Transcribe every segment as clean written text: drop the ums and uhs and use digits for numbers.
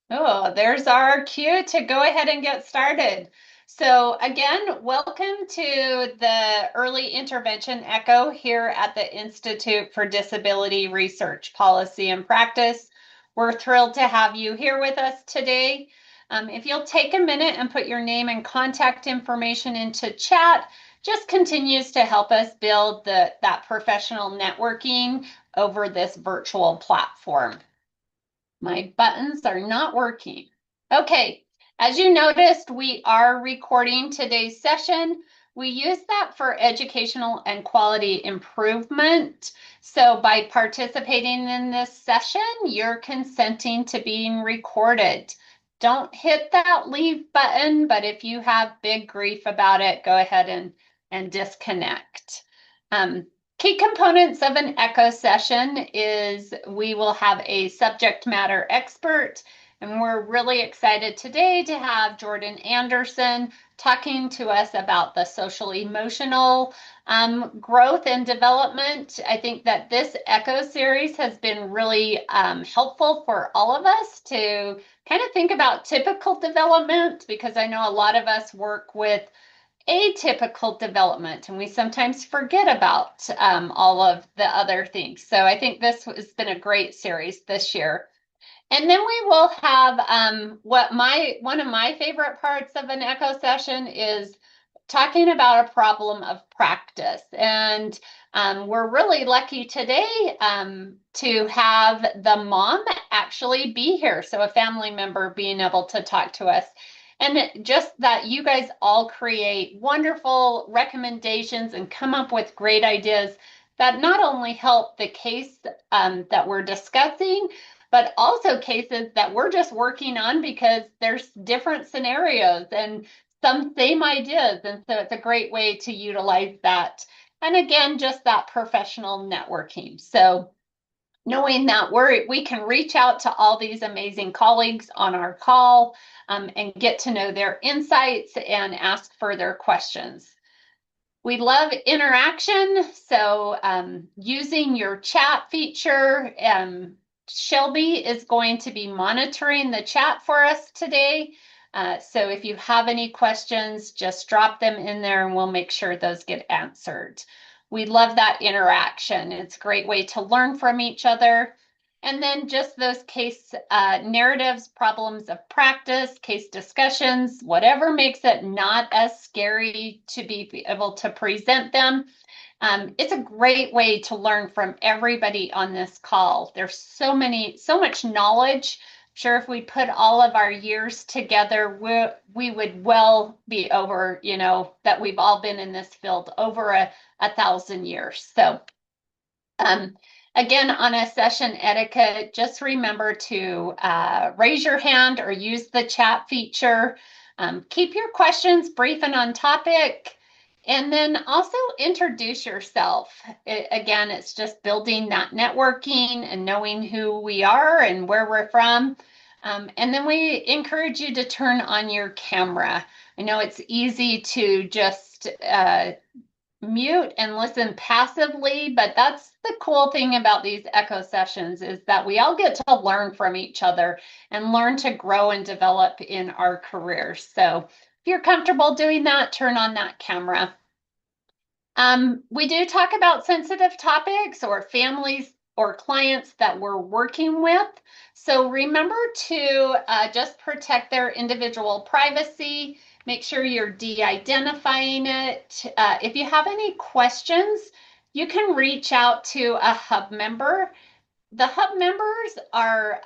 Oh, there's our cue to go ahead and get started. So again, welcome to the Early Intervention Echo here at the Institute for Disability Research, Policy, and Practice. We're thrilled to have you here with us today. If you'll take a minute and put your name and contact information into chat, just continues to help us build that professional networking over this virtual platform. My buttons are not working. Okay, as you noticed, we are recording today's session. We use that for educational and quality improvement. So by participating in this session, you're consenting to being recorded. Don't hit that leave button, but if you have big grief about it, go ahead and disconnect. Key components of an echo session is we will have a subject matter expert, and we're really excited today to have Jordan Anderson talking to us about the social emotional growth and development. I think that this echo series has been really helpful for all of us to kind of think about typical development, because I know a lot of us work with atypical development, and we sometimes forget about all of the other things. So I think this has been a great series this year. And then we will have one of my favorite parts of an echo session is talking about a problem of practice. And we're really lucky today to have the mom actually be here. So a family member being able to talk to us. And just that you guys all create wonderful recommendations and come up with great ideas that not only help the case that we're discussing, but also cases that we're just working on because there's different scenarios and some same ideas. And so it's a great way to utilize that. And again, just that professional networking. So knowing that we can reach out to all these amazing colleagues on our call and get to know their insights and ask further questions. We love interaction, so using your chat feature, Shelby is going to be monitoring the chat for us today. So if you have any questions, just drop them in there and we'll make sure those get answered. We love that interaction. It's a great way to learn from each other. And then just those case narratives, problems of practice, case discussions, whatever makes it not as scary to be able to present them. It's a great way to learn from everybody on this call. There's so much knowledge. I'm sure if we put all of our years together, we would well be over, that we've all been in this field over a 1,000 years. So again, on a session etiquette, just remember to raise your hand or use the chat feature. Keep your questions brief and on topic. And then also introduce yourself. Again, it's just building that networking and knowing who we are and where we're from. And then we encourage you to turn on your camera. I know it's easy to just mute and listen passively, but that's the cool thing about these echo sessions is that we all get to learn from each other and learn to grow and develop in our careers. So if you're comfortable doing that, turn on that camera. We do talk about sensitive topics or families or clients that we're working with. So remember to just protect their individual privacy. Make sure you're de-identifying it. If you have any questions, you can reach out to a hub member. The hub members are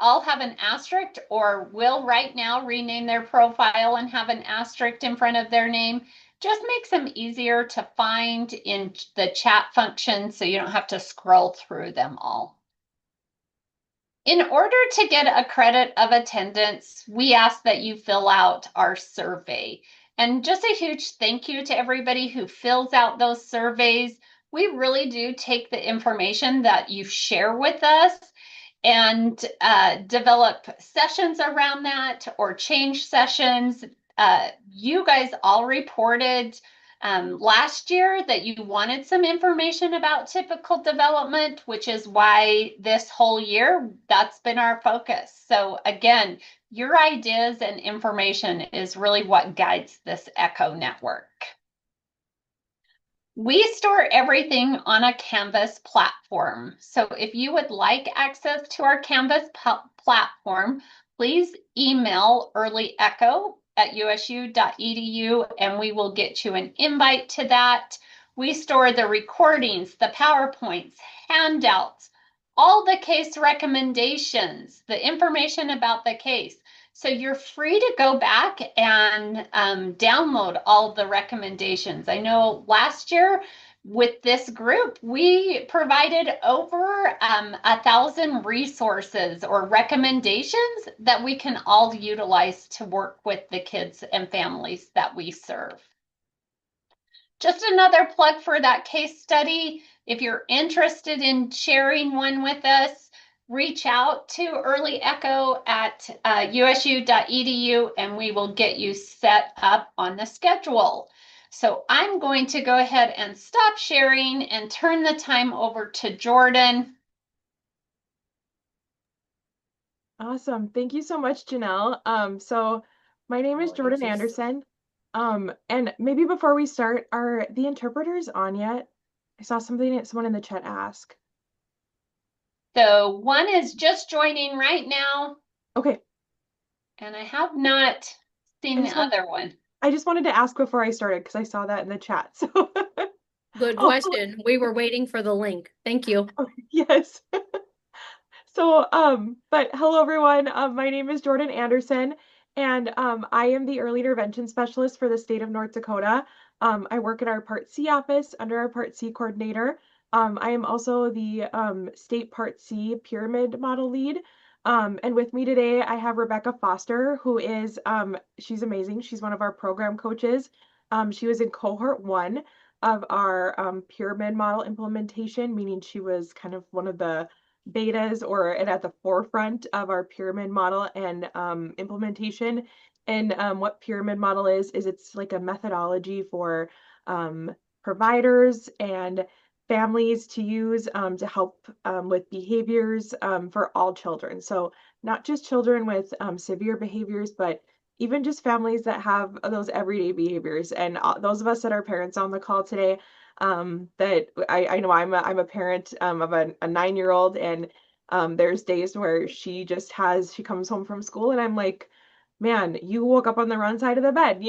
all have an asterisk or will right now rename their profile and have an asterisk in front of their name. Just makes them easier to find in the chat function so you don't have to scroll through them all. In order to get a credit of attendance, we ask that you fill out our survey. And just a huge thank you to everybody who fills out those surveys. We really do take the information that you share with us and develop sessions around that or change sessions. You guys all reported last year that you wanted some information about typical development, which is why this whole year that's been our focus. So again, your ideas and information is really what guides this ECHO network. We store everything on a Canvas platform. So if you would like access to our Canvas platform, please email earlyecho@usu.edu and we will get you an invite to that. We store the recordings, the PowerPoints, handouts, all the case recommendations, the information about the case. So you're free to go back and download all the recommendations. I know last year with this group, we provided over 1,000 resources or recommendations that we can all utilize to work with the kids and families that we serve. Just another plug for that case study. If you're interested in sharing one with us, reach out to Early Echo at usu.edu and we will get you set up on the schedule. So I'm going to go ahead and stop sharing and turn the time over to Jordan. Awesome. Thank you so much, Janelle. So my name is Jordan Anderson. And maybe before we start, are the interpreters on yet? I saw someone in the chat ask. So one is just joining right now. Okay. And I have not seen the other one. I just wanted to ask before I started because I saw that in the chat. So Good question. We were waiting for the link. Thank you. Yes. So, but hello everyone. My name is Jordan Anderson, and I am the early intervention specialist for the state of North Dakota. I work in our Part C office under our Part C coordinator. I am also the state Part C pyramid model lead. And with me today, I have Rebecca Foster, who is, she's amazing. She's one of our program coaches. She was in cohort 1 of our pyramid model implementation, meaning she was kind of one of the betas or at the forefront of our pyramid model and implementation. And what pyramid model is it's like a methodology for providers and families to use to help with behaviors for all children. So not just children with severe behaviors, but even just families that have those everyday behaviors. And those of us that are parents on the call today, that I know I'm a parent of a 9-year-old, and there's days where she comes home from school and I'm like, man, you woke up on the wrong side of the bed,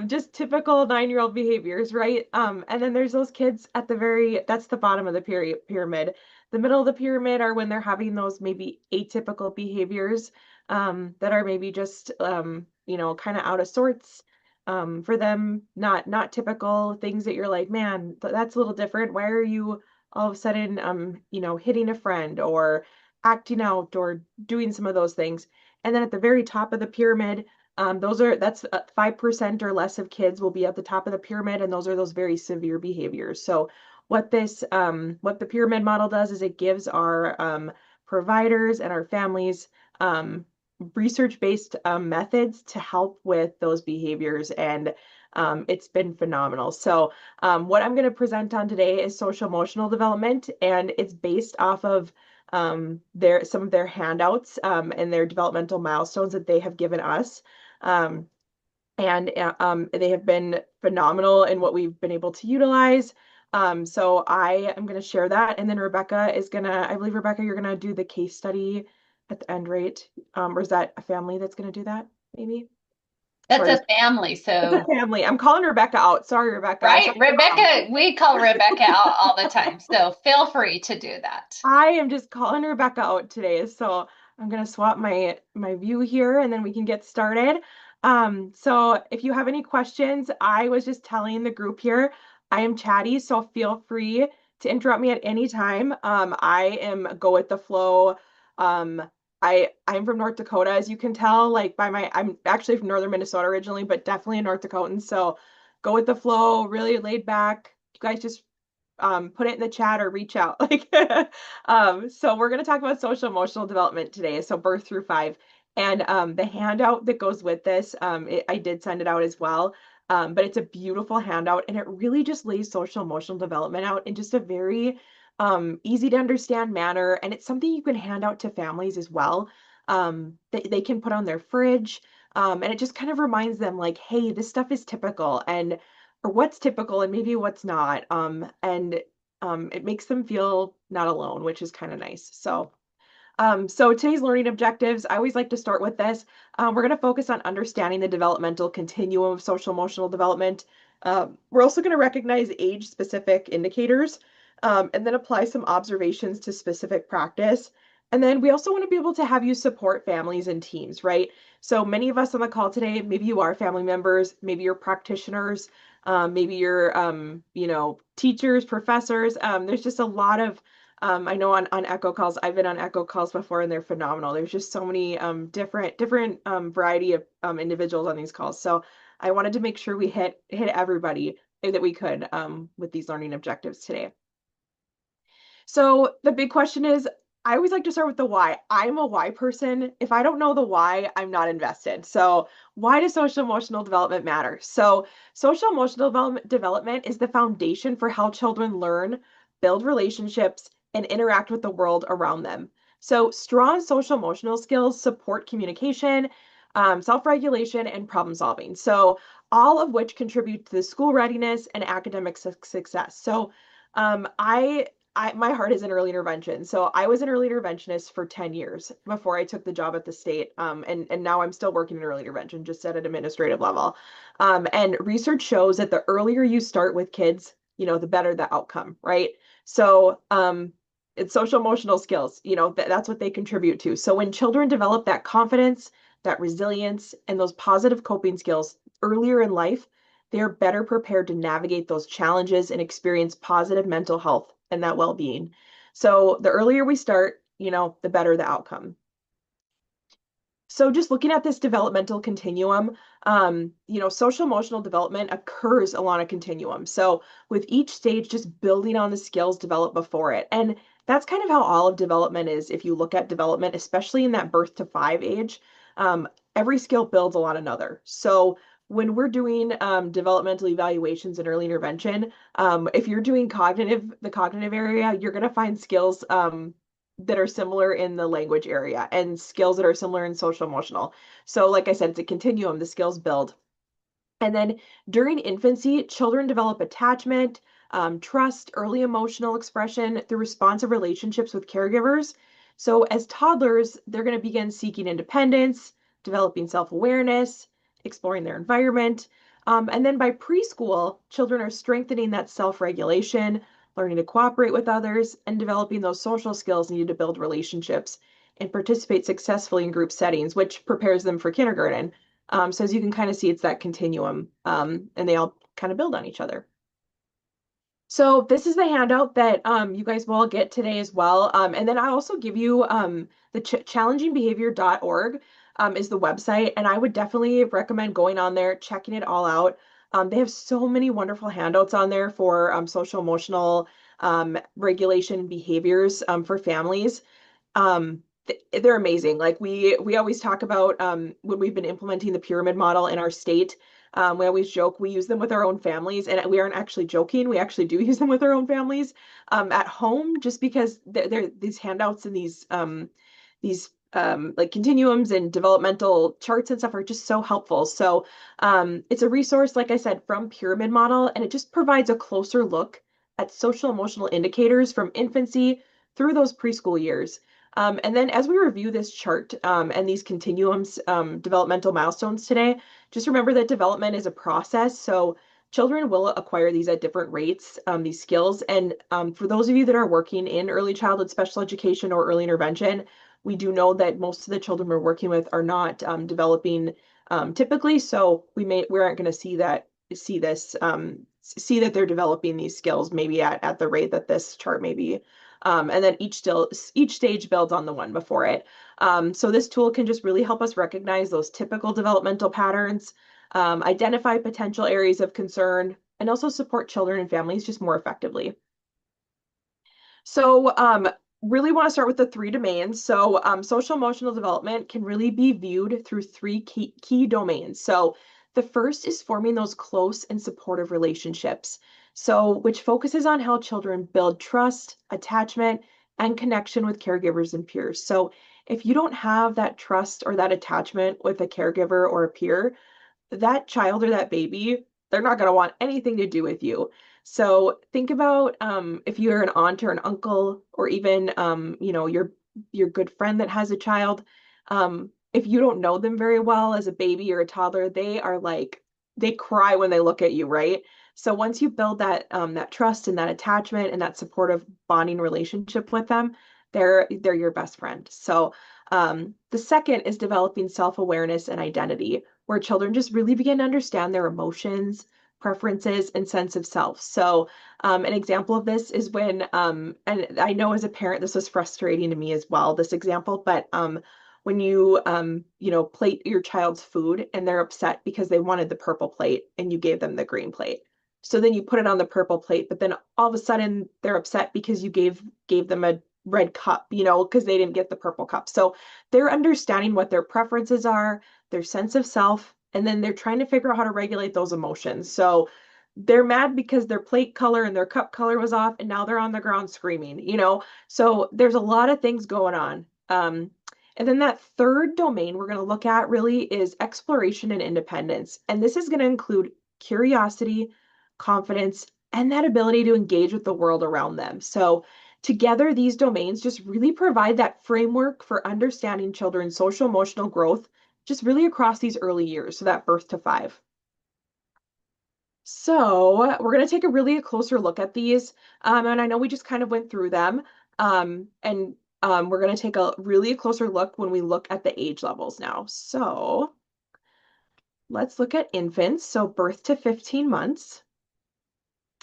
just typical 9-year-old behaviors, right? And then there's those kids that's the bottom of the pyramid. The middle of the pyramid are when they're having those maybe atypical behaviors that are maybe just kind of out of sorts for them, not typical things that you're like, man, that's a little different. Why are you all of a sudden hitting a friend or acting out or doing some of those things? And then at the very top of the pyramid, that's 5% or less of kids will be at the top of the pyramid, and those are those very severe behaviors. So what the pyramid model does is it gives our providers and our families research-based methods to help with those behaviors, and it's been phenomenal. So what I'm going to present on today is social emotional development, and it's based off of some of their handouts and their developmental milestones that they have given us. And they have been phenomenal in what we've been able to utilize. So I am going to share that, and then I believe Rebecca, you're going to do the case study at the end, right? Or is that a family that's going to do that, maybe? That's a family, so. It's a family. I'm calling Rebecca out. Sorry, Rebecca. Right, Rebecca, we call Rebecca out all the time, so feel free to do that. I am just calling Rebecca out today, so I'm going to swap my view here, and then we can get started. So if you have any questions, I was just telling the group here, I am chatty, so feel free to interrupt me at any time. I am go with the flow. I'm from North Dakota, as you can tell, like I'm actually from northern Minnesota originally, but definitely a North Dakotan. So go with the flow, really laid back. You guys just put it in the chat or reach out. So we're going to talk about social emotional development today. So birth through 5. And the handout that goes with this, I did send it out as well. But it's a beautiful handout, and it really just lays social emotional development out in just a very easy to understand manner. And it's something you can hand out to families as well. They can put on their fridge. And it just kind of reminds them like, hey, this stuff is typical, and or what's typical and maybe what's not. And it makes them feel not alone, which is kind of nice. So today's learning objectives, I always like to start with this. We're going to focus on understanding the developmental continuum of social emotional development. We're also going to recognize age-specific indicators, and then apply some observations to specific practice. And then we also want to be able to have you support families and teams, right? So many of us on the call today, maybe you are family members, maybe you're practitioners, maybe you're, teachers, professors. There's just a lot of I know on echo calls, I've been on echo calls before and they're phenomenal. There's just so many different variety of individuals on these calls. So I wanted to make sure we hit everybody that we could with these learning objectives today. So the big question is, I always like to start with the why. I'm a why person. If I don't know the why, I'm not invested. So why does social emotional development matter? So social emotional development is the foundation for how children learn, build relationships, and interact with the world around them. So strong social emotional skills support communication, self-regulation, and problem solving. So all of which contribute to the school readiness and academic success. So my heart is in early intervention. So I was an early interventionist for 10 years before I took the job at the state. And now I'm still working in early intervention, just at an administrative level. And research shows that the earlier you start with kids, the better the outcome, right? So it's social emotional skills, that's what they contribute to. So when children develop that confidence, that resilience, and those positive coping skills earlier in life, they are better prepared to navigate those challenges and experience positive mental health and that well-being. So the earlier we start, the better the outcome. So just looking at this developmental continuum, social emotional development occurs along a continuum. So with each stage, just building on the skills developed before it. And that's kind of how all of development is. If you look at development, especially in that birth to 5 age, every skill builds on another. So when we're doing developmental evaluations in early intervention, if you're doing the cognitive area, you're going to find skills that are similar in the language area and skills that are similar in social emotional. So like I said, it's a continuum, the skills build. And then during infancy, children develop attachment, trust, early emotional expression through responsive relationships with caregivers. So as toddlers, they're going to begin seeking independence, developing self-awareness, exploring their environment. And then by preschool, children are strengthening that self-regulation, learning to cooperate with others, and developing those social skills needed to build relationships and participate successfully in group settings, which prepares them for kindergarten. So as you can kind of see, it's that continuum, and they all kind of build on each other. So this is the handout that you guys will all get today as well. And then I also give you the challengingbehavior.org is the website, and I would definitely recommend going on there, checking it all out. They have so many wonderful handouts on there for social emotional regulation behaviors for families. They're amazing. Like we always talk about when we've been implementing the pyramid model in our state. We always joke we use them with our own families, and we aren't actually joking. We actually do use them with our own families at home, just because they're these handouts and these like continuums and developmental charts and stuff are just so helpful. So it's a resource, like I said, from Pyramid Model, and it just provides a closer look at social emotional indicators from infancy through those preschool years. And then as we review this chart and these continuums, developmental milestones today, just remember that development is a process. So children will acquire these at different rates, these skills. And for those of you that are working in early childhood special education or early intervention, we do know that most of the children we're working with are not developing typically. So we aren't going to see that they're developing these skills maybe at the rate that this chart may be. And then each stage builds on the one before it. So this tool can just really help us recognize those typical developmental patterns, identify potential areas of concern, and also support children and families just more effectively. So really want to start with the 3 domains. So social emotional development can really be viewed through 3 key domains. So The first is forming those close and supportive relationships. So, which focuses on how children build trust, attachment, and connection with caregivers and peers. So, if you don't have that trust or that attachment with a caregiver or a peer, that child or that baby, they're not going to want anything to do with you. So think about if you're an aunt or an uncle, or even your good friend that has a child. If you don't know them very well as a baby or a toddler, they are like they cry when they look at you, right? So once you build that trust and that attachment and that supportive bonding relationship with them, they're your best friend. So the second is developing self-awareness and identity, where children just really begin to understand their emotions, preferences, and sense of self. So, an example of this is when, and I know as a parent, this was frustrating to me as well, this example, but when plate your child's food and they're upset because they wanted the purple plate and you gave them the green plate. So then you put it on the purple plate, but then all of a sudden they're upset because you gave them a red cup, because they didn't get the purple cup. So they're understanding what their preferences are, their sense of self, and then they're trying to figure out how to regulate those emotions. So they're mad because their plate color and their cup color was off, and now they're on the ground screaming. So there's a lot of things going on. And then that third domain we're going to look at really is exploration and independence. And this is going to include curiosity, confidence, and that ability to engage with the world around them. So together, these domains just really provide that framework for understanding children's social emotional growth, just really across these early years, so that birth to 5. So we're going to take a really closer look at these. And I know we just kind of went through them. And we're going to take a really closer look when we look at the age levels now. So let's look at infants. So birth to 15 months.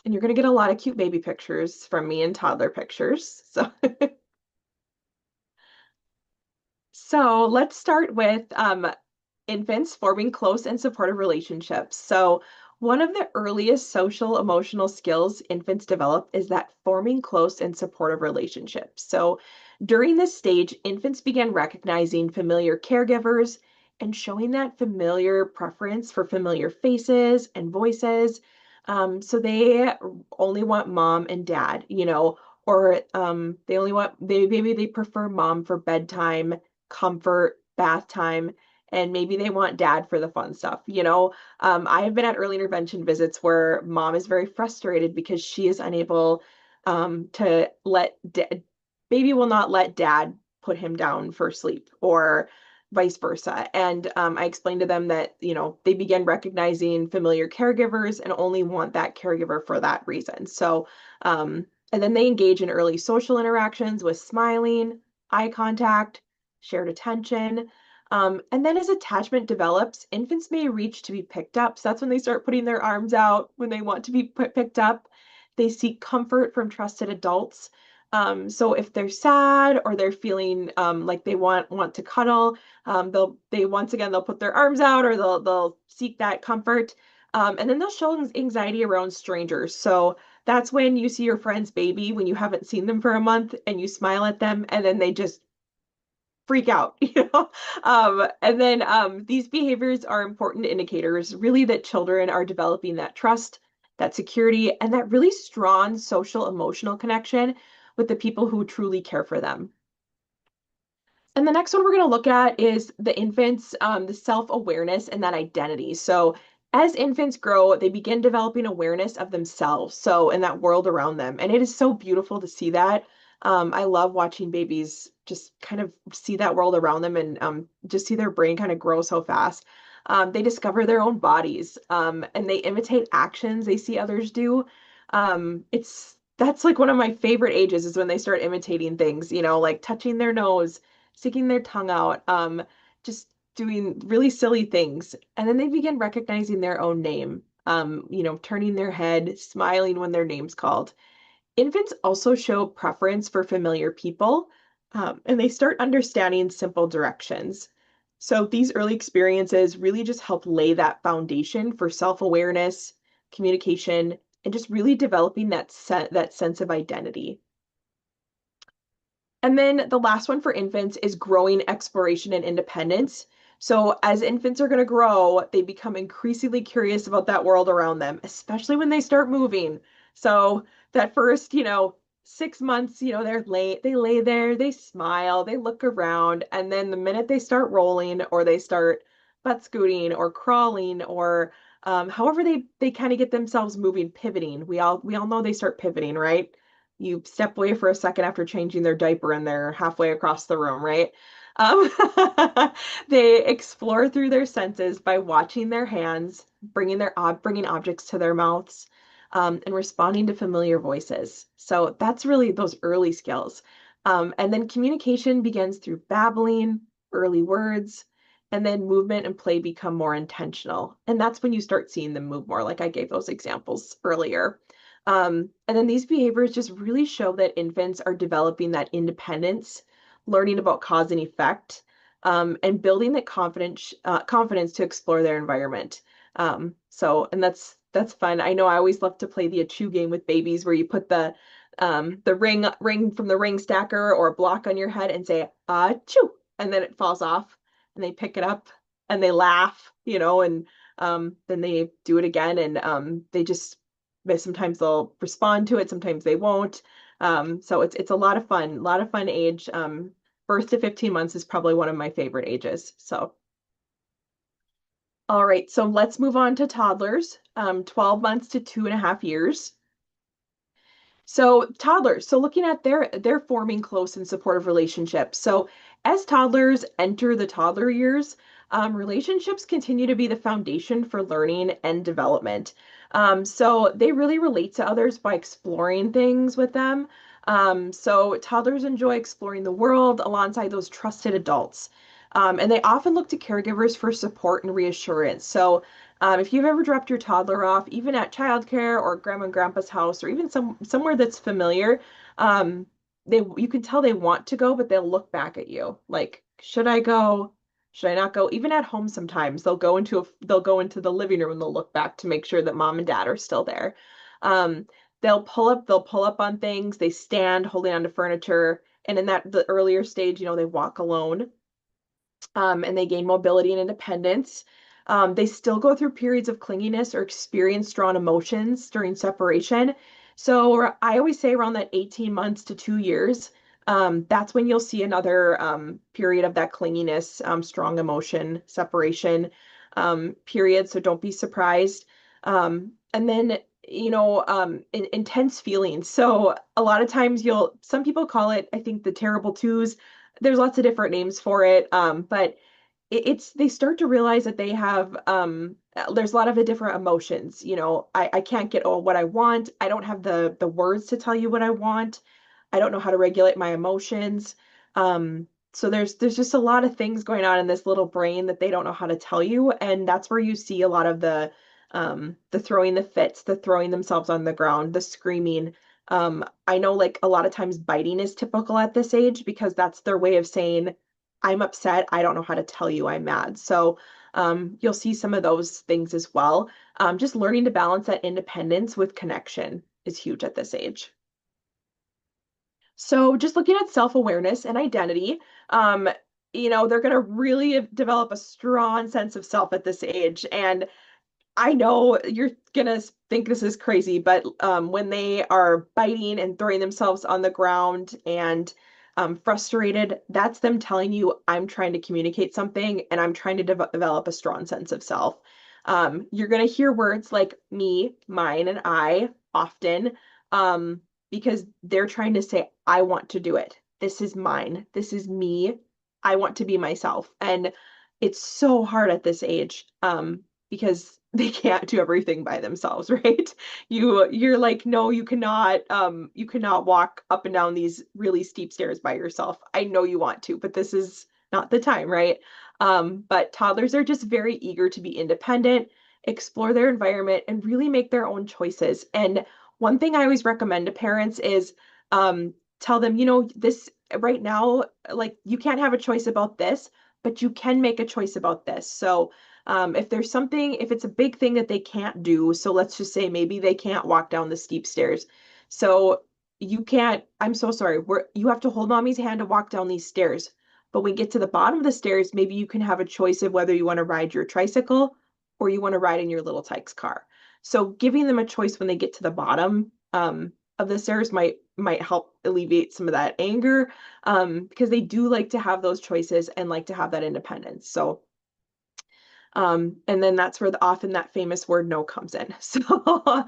And you're going to get a lot of cute baby pictures from me and toddler pictures. So let's start with infants forming close and supportive relationships. So one of the earliest social emotional skills infants develop is that forming close and supportive relationships. So during this stage, infants begin recognizing familiar caregivers and showing that familiar preference for familiar faces and voices. So they only want mom and dad, or maybe they prefer mom for bedtime, comfort, bath time, and maybe they want dad for the fun stuff. I have been at early intervention visits where mom is very frustrated because she is unable to baby will not let dad put him down for sleep, or vice versa. And I explained to them that, they begin recognizing familiar caregivers and only want that caregiver for that reason. So, and then they engage in early social interactions with smiling, eye contact, shared attention. And then as attachment develops, infants may reach to be picked up. So that's when they start putting their arms out when they want to be picked up. They seek comfort from trusted adults. So if they're sad or they're feeling like they want to cuddle, they'll put their arms out, or they'll seek that comfort. And then they'll show anxiety around strangers. So that's when you see your friend's baby when you haven't seen them for a month and you smile at them and then they just freak out, and then these behaviors are important indicators, really, that children are developing that trust, that security, and that really strong social emotional connection with the people who truly care for them. And the next one we're going to look at is the infants, the self-awareness and that identity. So as infants grow, they begin developing awareness of themselves, so in that world around them. And it is so beautiful to see that. I love watching babies just kind of see that world around them, and just see their brain kind of grow so fast. They discover their own bodies, and they imitate actions they see others do. That's like one of my favorite ages, is when they start imitating things, like touching their nose, sticking their tongue out, just doing really silly things. And then they begin recognizing their own name, turning their head, smiling when their name's called. Infants also show preference for familiar people, and they start understanding simple directions. So these early experiences really just help lay that foundation for self-awareness, communication, and just really developing that sense of identity. And then the last one for infants is growing exploration and independence. So as infants are going to grow, they become increasingly curious about that world around them, especially when they start moving. So that first, 6 months, they lay there, they smile, they look around, and then the minute they start rolling or they start butt scooting or crawling or however they kind of get themselves moving, pivoting. We all know they start pivoting, right? You step away for a second after changing their diaper and they're halfway across the room, right? Um, they explore through their senses by watching their hands, bringing objects to their mouths, and responding to familiar voices. So that's really those early skills. And then communication begins through babbling, early words, and then movement and play become more intentional. And that's when you start seeing them move more, like I gave those examples earlier. And then these behaviors just really show that infants are developing that independence, learning about cause and effect, and building that confidence to explore their environment. And that's fun. I know I always love to play the achoo game with babies, where you put the ring from the ring stacker or a block on your head and say achoo, and then it falls off, and they pick it up and they laugh, and then they do it again, and they just sometimes they'll respond to it, sometimes they won't. So it's a lot of fun age. Birth to 15 months is probably one of my favorite ages. So, all right, so let's move on to toddlers, 12 months to 2.5 years. So toddlers, so looking at they're forming close and supportive relationships. So as toddlers enter the toddler years, relationships continue to be the foundation for learning and development. So they really relate to others by exploring things with them. So toddlers enjoy exploring the world alongside those trusted adults. And they often look to caregivers for support and reassurance. So if you've ever dropped your toddler off, even at childcare or grandma and grandpa's house, or even somewhere that's familiar, you can tell they want to go, but they'll look back at you like, should I go? Should I not go? Even at home, sometimes they'll go into the living room and they'll look back to make sure that mom and dad are still there. Um, they'll pull up on things. They stand holding onto furniture, and in the earlier stage, they walk alone, and they gain mobility and independence. They still go through periods of clinginess or experience strong emotions during separation. So I always say around that 18 months to 2 years, that's when you'll see another period of that clinginess, strong emotion, separation period. So don't be surprised. And then, intense feelings. So a lot of times some people call it, I think, the terrible twos. There's lots of different names for it, but they start to realize that they have there's a lot of different emotions. I can't get what I want. I don't have the words to tell you what I want. I don't know how to regulate my emotions. So there's just a lot of things going on in this little brain that they don't know how to tell you, and that's where you see a lot of the throwing the fits, the throwing themselves on the ground, the screaming. I know, like, a lot of times biting is typical at this age because that's their way of saying, I'm upset. I don't know how to tell you I'm mad. So you'll see some of those things as well. Just learning to balance that independence with connection is huge at this age. So just looking at self-awareness and identity, they're going to really develop a strong sense of self at this age. And I know you're gonna think this is crazy, but when they are biting and throwing themselves on the ground and frustrated, that's them telling you, I'm trying to communicate something and I'm trying to develop a strong sense of self. You're gonna hear words like me, mine, and I often, because they're trying to say, I want to do it. This is mine. This is me. I want to be myself. And it's so hard at this age, because they can't do everything by themselves, right? You're like, no, you cannot walk up and down these really steep stairs by yourself. I know you want to, but this is not the time, right? But toddlers are just very eager to be independent, explore their environment, and really make their own choices. And one thing I always recommend to parents is tell them, this right now, like, you can't have a choice about this, but you can make a choice about this. So if it's a big thing that they can't do, so let's just say maybe they can't walk down the steep stairs. So I'm so sorry, you have to hold mommy's hand to walk down these stairs. But when we get to the bottom of the stairs, maybe you can have a choice of whether you want to ride your tricycle or you want to ride in your little Tykes car. So giving them a choice when they get to the bottom of the stairs might help alleviate some of that anger, because they do like to have those choices and like to have that independence. So and then that's where often that famous word no comes in. So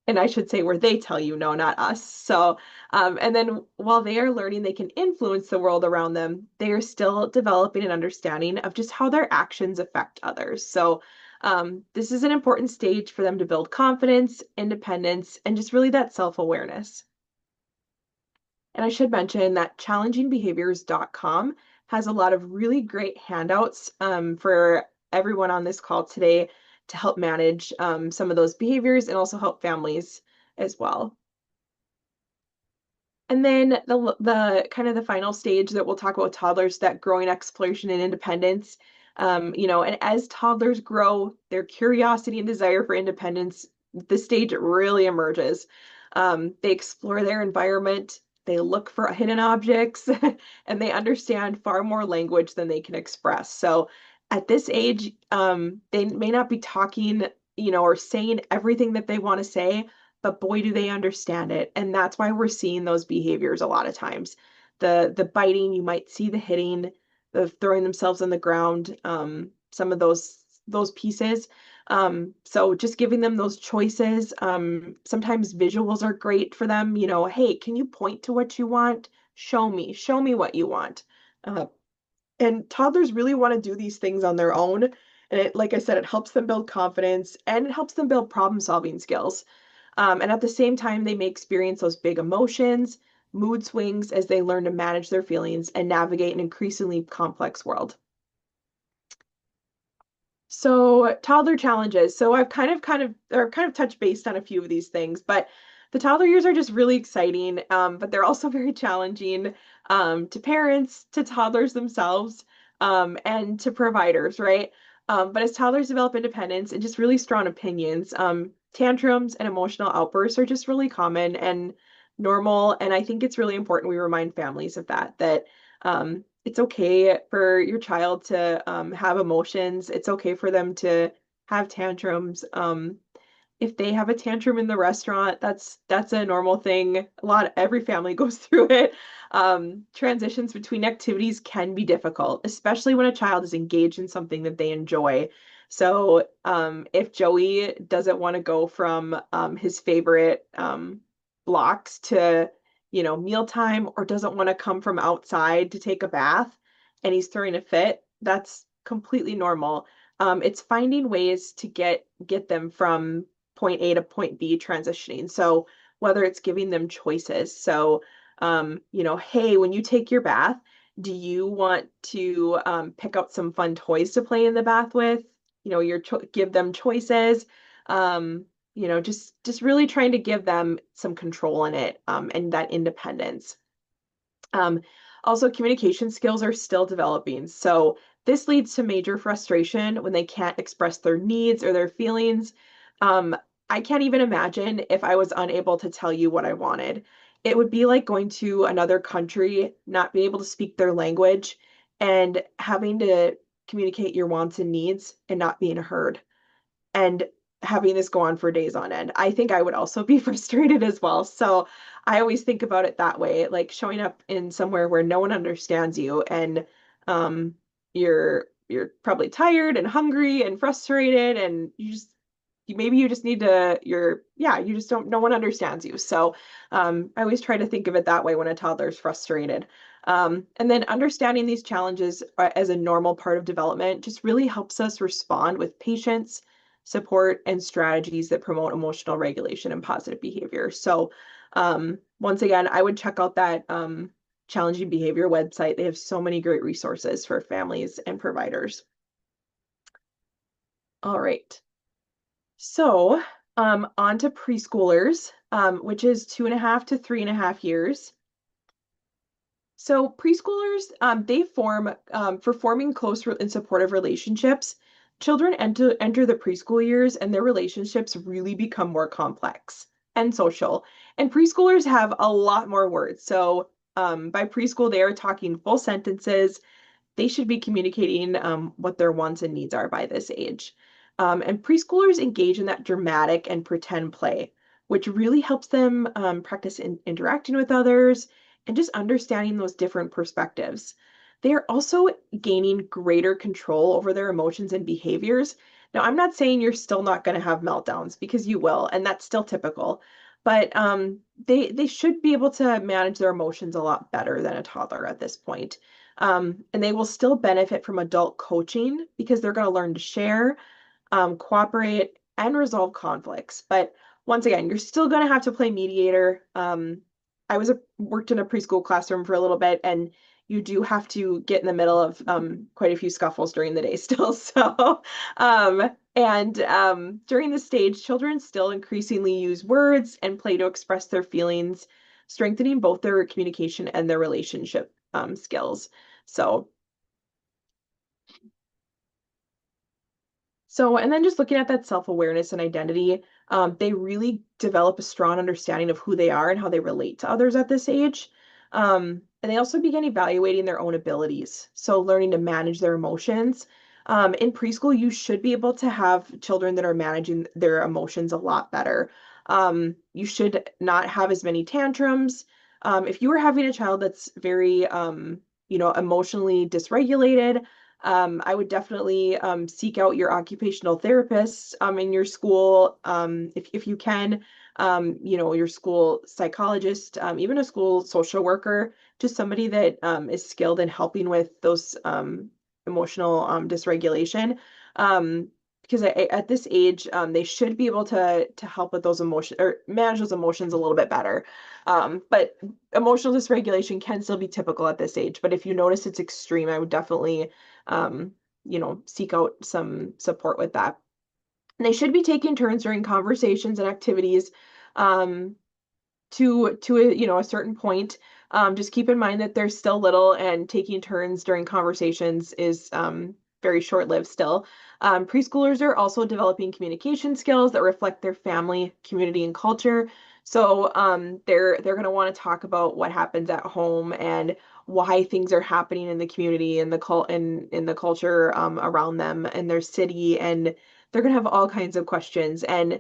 and I should say where they tell you no, not us. So and then while they are learning they can influence the world around them, they are still developing an understanding of just how their actions affect others. So this is an important stage for them to build confidence, independence, and just really that self-awareness. And I should mention that challengingbehaviors.com has a lot of really great handouts for everyone on this call today to help manage some of those behaviors and also help families as well. And then the kind of the final stage that we'll talk about toddlers, that growing exploration and independence. And as toddlers grow, their curiosity and desire for independence, the stage really emerges. They explore their environment, they look for hidden objects, and they understand far more language than they can express. So at this age, they may not be talking, or saying everything that they want to say, but boy, do they understand it. And that's why we're seeing those behaviors a lot of times. The biting, you might see the hitting, the throwing themselves on the ground, some of those pieces. So just giving them those choices. Sometimes visuals are great for them. Hey, can you point to what you want? Show me what you want. And toddlers really want to do these things on their own. And like I said, it helps them build confidence and it helps them build problem-solving skills. And at the same time, they may experience those big emotions, mood swings as they learn to manage their feelings and navigate an increasingly complex world. So toddler challenges. So I've kind of touched base on a few of these things, but the toddler years are just really exciting, but they're also very challenging to parents, to toddlers themselves, and to providers, right? But as toddlers develop independence and just really strong opinions, tantrums and emotional outbursts are just really common and normal. And I think it's really important we remind families of that it's okay for your child to have emotions. It's okay for them to have tantrums. If they have a tantrum in the restaurant, that's a normal thing. Every family goes through it. Transitions between activities can be difficult, especially when a child is engaged in something that they enjoy. So if Joey doesn't want to go from his favorite blocks to mealtime, or doesn't want to come from outside to take a bath and he's throwing a fit, that's completely normal. It's finding ways to get them from point A to point B transitioning. So whether it's giving them choices. So, hey, when you take your bath, do you want to pick out some fun toys to play in the bath with? Give them choices. Just really trying to give them some control in it, and that independence. Um, Also, communication skills are still developing. So this leads to major frustration when they can't express their needs or their feelings. Um, I can't even imagine if I was unable to tell you what I wanted. It would be like going to another country, not being able to speak their language, and having to communicate your wants and needs and not being heard, and having this go on for days on end. I think I would also be frustrated as well. So I always think about it that way, like showing up in somewhere where no one understands you, and you're probably tired and hungry and frustrated, and maybe you just need to you just don't, no one understands you. So I always try to think of it that way when a toddler's frustrated. And then understanding these challenges as a normal part of development just really helps us respond with patience, support, and strategies that promote emotional regulation and positive behavior. So once again, I would check out that challenging behavior website. They have so many great resources for families and providers. All right. So on to preschoolers, which is 2.5 to 3.5 years. So preschoolers, they form for forming close and supportive relationships. Children enter the preschool years and their relationships really become more complex and social. And preschoolers have a lot more words. So By preschool, they are talking full sentences. They should be communicating what their wants and needs are by this age. And preschoolers engage in that dramatic and pretend play, which really helps them practice interacting with others and just understanding those different perspectives. They are also gaining greater control over their emotions and behaviors. Now, I'm not saying you're still not going to have meltdowns because you will, and that's still typical. But they should be able to manage their emotions a lot better than a toddler at this point. And they will still benefit from adult coaching because they're going to learn to share, cooperate, and resolve conflicts. But once again, you're still going to have to play mediator. Worked in a preschool classroom for a little bit, and you do have to get in the middle of quite a few scuffles during the day still. So, during this stage, children still increasingly use words and play to express their feelings, strengthening both their communication and their relationship skills. So, and then just looking at that self-awareness and identity, they really develop a strong understanding of who they are and how they relate to others at this age. And they also begin evaluating their own abilities, so learning to manage their emotions. In preschool, you should be able to have children that are managing their emotions a lot better. You should not have as many tantrums. If you are having a child that's very, emotionally dysregulated, I would definitely seek out your occupational therapists in your school, if you can, your school psychologist, even a school social worker, just somebody that is skilled in helping with those emotional dysregulation. Because at this age, they should be able to help with those emotions or manage those emotions a little bit better. But emotional dysregulation can still be typical at this age. But if you notice it's extreme, I would definitely seek out some support with that. And they should be taking turns during conversations and activities to a certain point. Just keep in mind that they're still little and taking turns during conversations is very short-lived still. Preschoolers are also developing communication skills that reflect their family, community, and culture. So they're going to want to talk about what happens at home and why things are happening in the community and in the culture around them and their city, and they're going to have all kinds of questions. And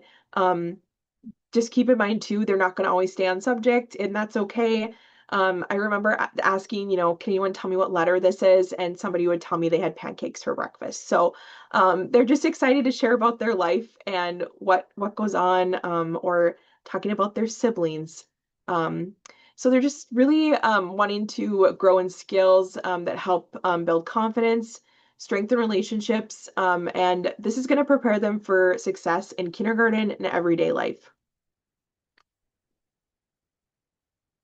just keep in mind too, they're not going to always stay on subject, and that's okay. I remember asking, can anyone tell me what letter this is? And somebody would tell me they had pancakes for breakfast. So they're just excited to share about their life and what goes on, or talking about their siblings. So they're just really wanting to grow in skills that help build confidence, strengthen relationships, and this is going to prepare them for success in kindergarten and everyday life.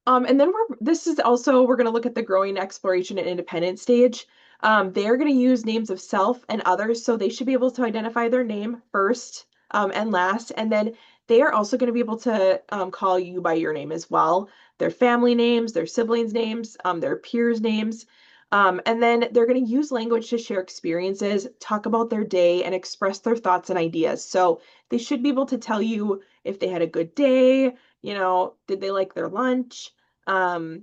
And then we're going to look at the growing exploration and independence stage. They are going to use names of self and others, so they should be able to identify their name first and last. And then they are also going to be able to call you by your name as well, their family names, their siblings' names, their peers' names. And then they're going to use language to share experiences, talk about their day, and express their thoughts and ideas. So they should be able to tell you if they had a good day, did they like their lunch? Their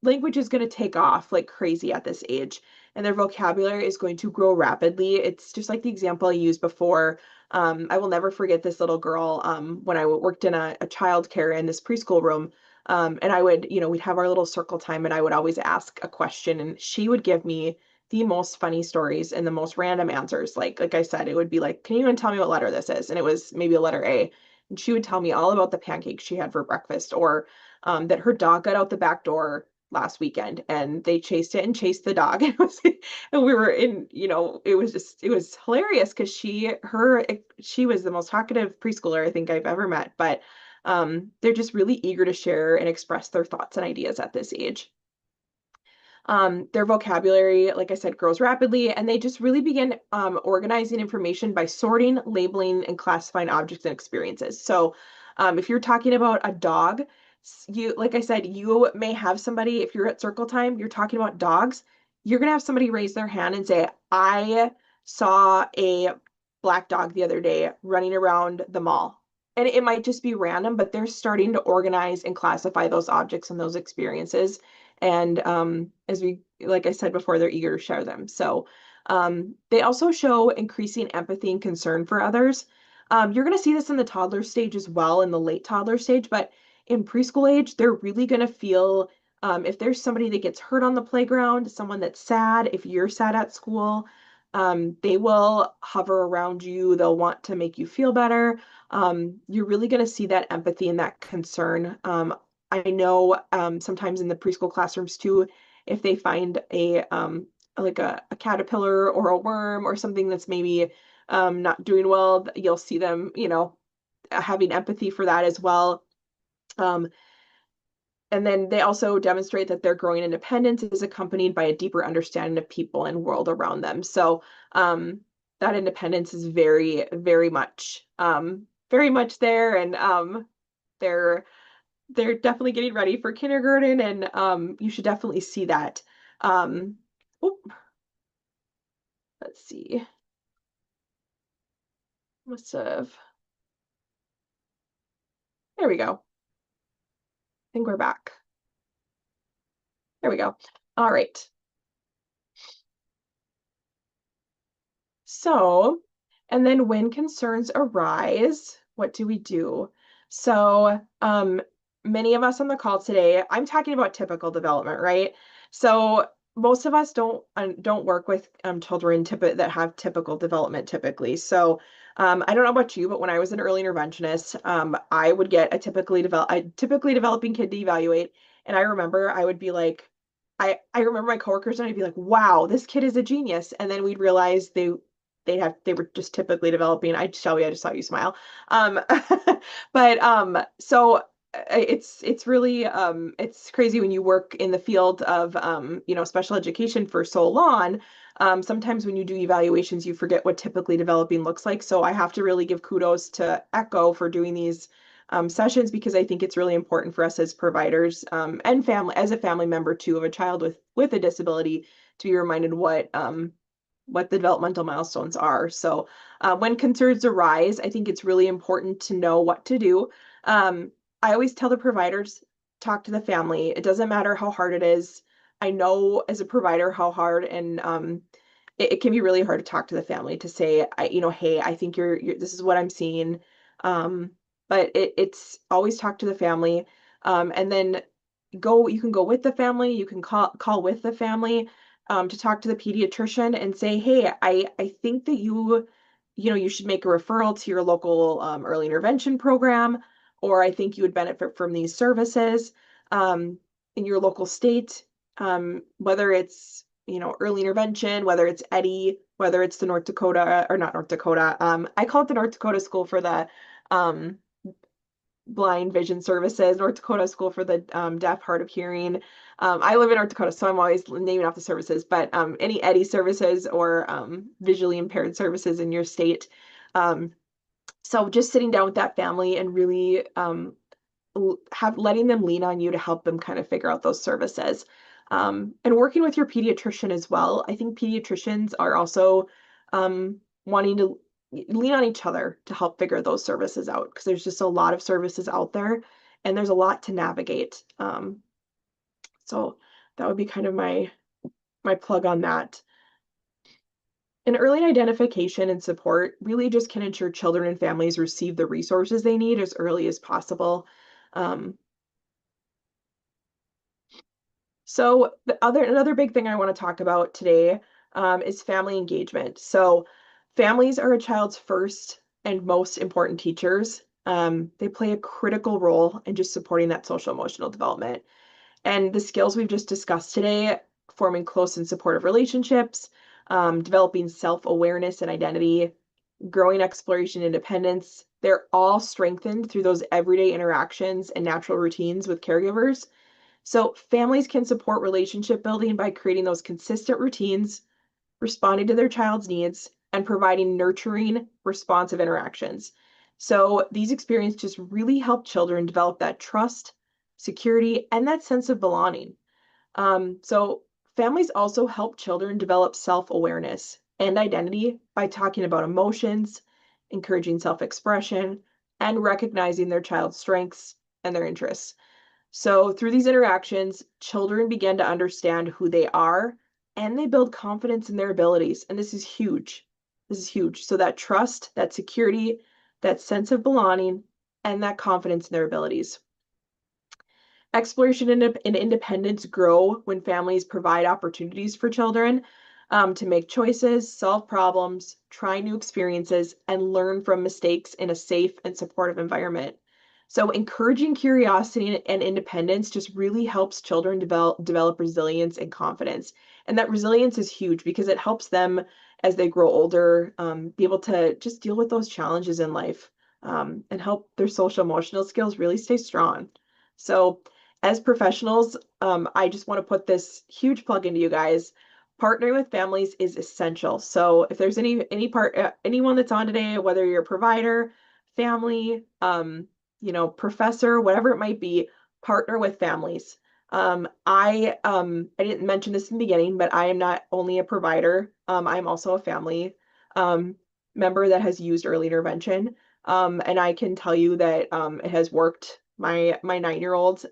language is going to take off like crazy at this age, and their vocabulary is going to grow rapidly. It's just like the example I used before. I will never forget this little girl when I worked in a childcare in this preschool room. And I would, we'd have our little circle time, and I would always ask a question, and she would give me the most funny stories and the most random answers. Like I said, it would be like, can you even tell me what letter this is? And it was maybe a letter A. And she would tell me all about the pancakes she had for breakfast, or that her dog got out the back door last weekend and they chased it and chased the dog. And we were in, it was hilarious because she was the most talkative preschooler I think I've ever met. But they're just really eager to share and express their thoughts and ideas at this age. Their vocabulary, like I said, grows rapidly, and they just really begin organizing information by sorting, labeling, and classifying objects and experiences. So, if you're talking about a dog, like I said, you may have somebody, if you're at circle time, you're talking about dogs, you're going to have somebody raise their hand and say, I saw a black dog the other day running around the mall. and it might just be random, but they're starting to organize and classify those objects and those experiences. And as we, like I said before, they're eager to share them. So they also show increasing empathy and concern for others. You're going to see this in the toddler stage as well, in the late toddler stage, but in preschool age, they're really going to feel if there's somebody that gets hurt on the playground, someone that's sad, if you're sad at school, they will hover around you. They'll want to make you feel better. You're really going to see that empathy and that concern. I know sometimes in the preschool classrooms too, if they find like a caterpillar or a worm or something that's maybe not doing well, you'll see them, having empathy for that as well. And then they also demonstrate that their growing independence is accompanied by a deeper understanding of people and world around them. So that independence is very much there, and they're definitely getting ready for kindergarten, and you should definitely see that. Um, let's see. Must have. There we go. I think we're back. There we go. All right. So, and then when concerns arise, what do we do? So, many of us on the call today, I'm talking about typical development, right? So most of us don't work with children that have typical development typically. So I don't know about you, but when I was an early interventionist, I would get a typically developing kid to evaluate, and I remember I would be like, I remember my coworkers and I'd be like, wow, this kid is a genius, and then we'd realize they were just typically developing. Shelby, I just saw you smile. Um, but so it's really it's crazy when you work in the field of special education for so long. Sometimes when you do evaluations, you forget what typically developing looks like. So I have to really give kudos to Echo for doing these sessions, because I think it's really important for us as providers and family, as a family member too of a child with a disability, to be reminded what the developmental milestones are. So when concerns arise, I think it's really important to know what to do. I always tell the providers, talk to the family. It doesn't matter how hard it is. I know as a provider how hard, and it can be really hard to talk to the family to say, hey, I think this is what I'm seeing. But it's always talk to the family, and then you can go with the family, you can call with the family, to talk to the pediatrician and say, hey, I think that you should make a referral to your local early intervention program, or I think you would benefit from these services in your local state, whether it's early intervention, whether it's EDI, whether it's the North Dakota, or not North Dakota. I call it the North Dakota School for the Blind Vision Services, North Dakota School for the Deaf, Hard of Hearing. I live in North Dakota, so I'm always naming off the services, but any EDI services or visually impaired services in your state. So just sitting down with that family and really letting them lean on you to help them kind of figure out those services. And working with your pediatrician as well. I think pediatricians are also wanting to lean on each other to help figure those services out, because there's just a lot of services out there and there's a lot to navigate. So that would be kind of my plug on that. And early identification and support really just can ensure children and families receive the resources they need as early as possible. So another big thing I want to talk about today is family engagement. So families are a child's first and most important teachers. They play a critical role in just supporting that social emotional development. And the skills we've just discussed today, forming close and supportive relationships, developing self-awareness and identity, growing exploration independence, they're all strengthened through those everyday interactions and natural routines with caregivers. So families can support relationship building by creating those consistent routines, responding to their child's needs, and providing nurturing, responsive interactions. So these experiences just really help children develop that trust, security, and that sense of belonging. So families also help children develop self-awareness and identity by talking about emotions, encouraging self-expression, and recognizing their child's strengths and their interests. So through these interactions, children begin to understand who they are and they build confidence in their abilities. And this is huge. This is huge. So that trust, that security, that sense of belonging, and that confidence in their abilities. Exploration and independence grow when families provide opportunities for children to make choices, solve problems, try new experiences, and learn from mistakes in a safe and supportive environment. So, encouraging curiosity and independence just really helps children develop resilience and confidence. And that resilience is huge because it helps them as they grow older be able to just deal with those challenges in life and help their social emotional skills really stay strong. So, as professionals, I just want to put this huge plug into you guys. Partnering with families is essential. So if there's anyone that's on today, whether you're a provider, family, professor, whatever it might be, partner with families. I didn't mention this in the beginning, but I am not only a provider. I'm also a family member that has used early intervention. And I can tell you that it has worked. My 9-year-old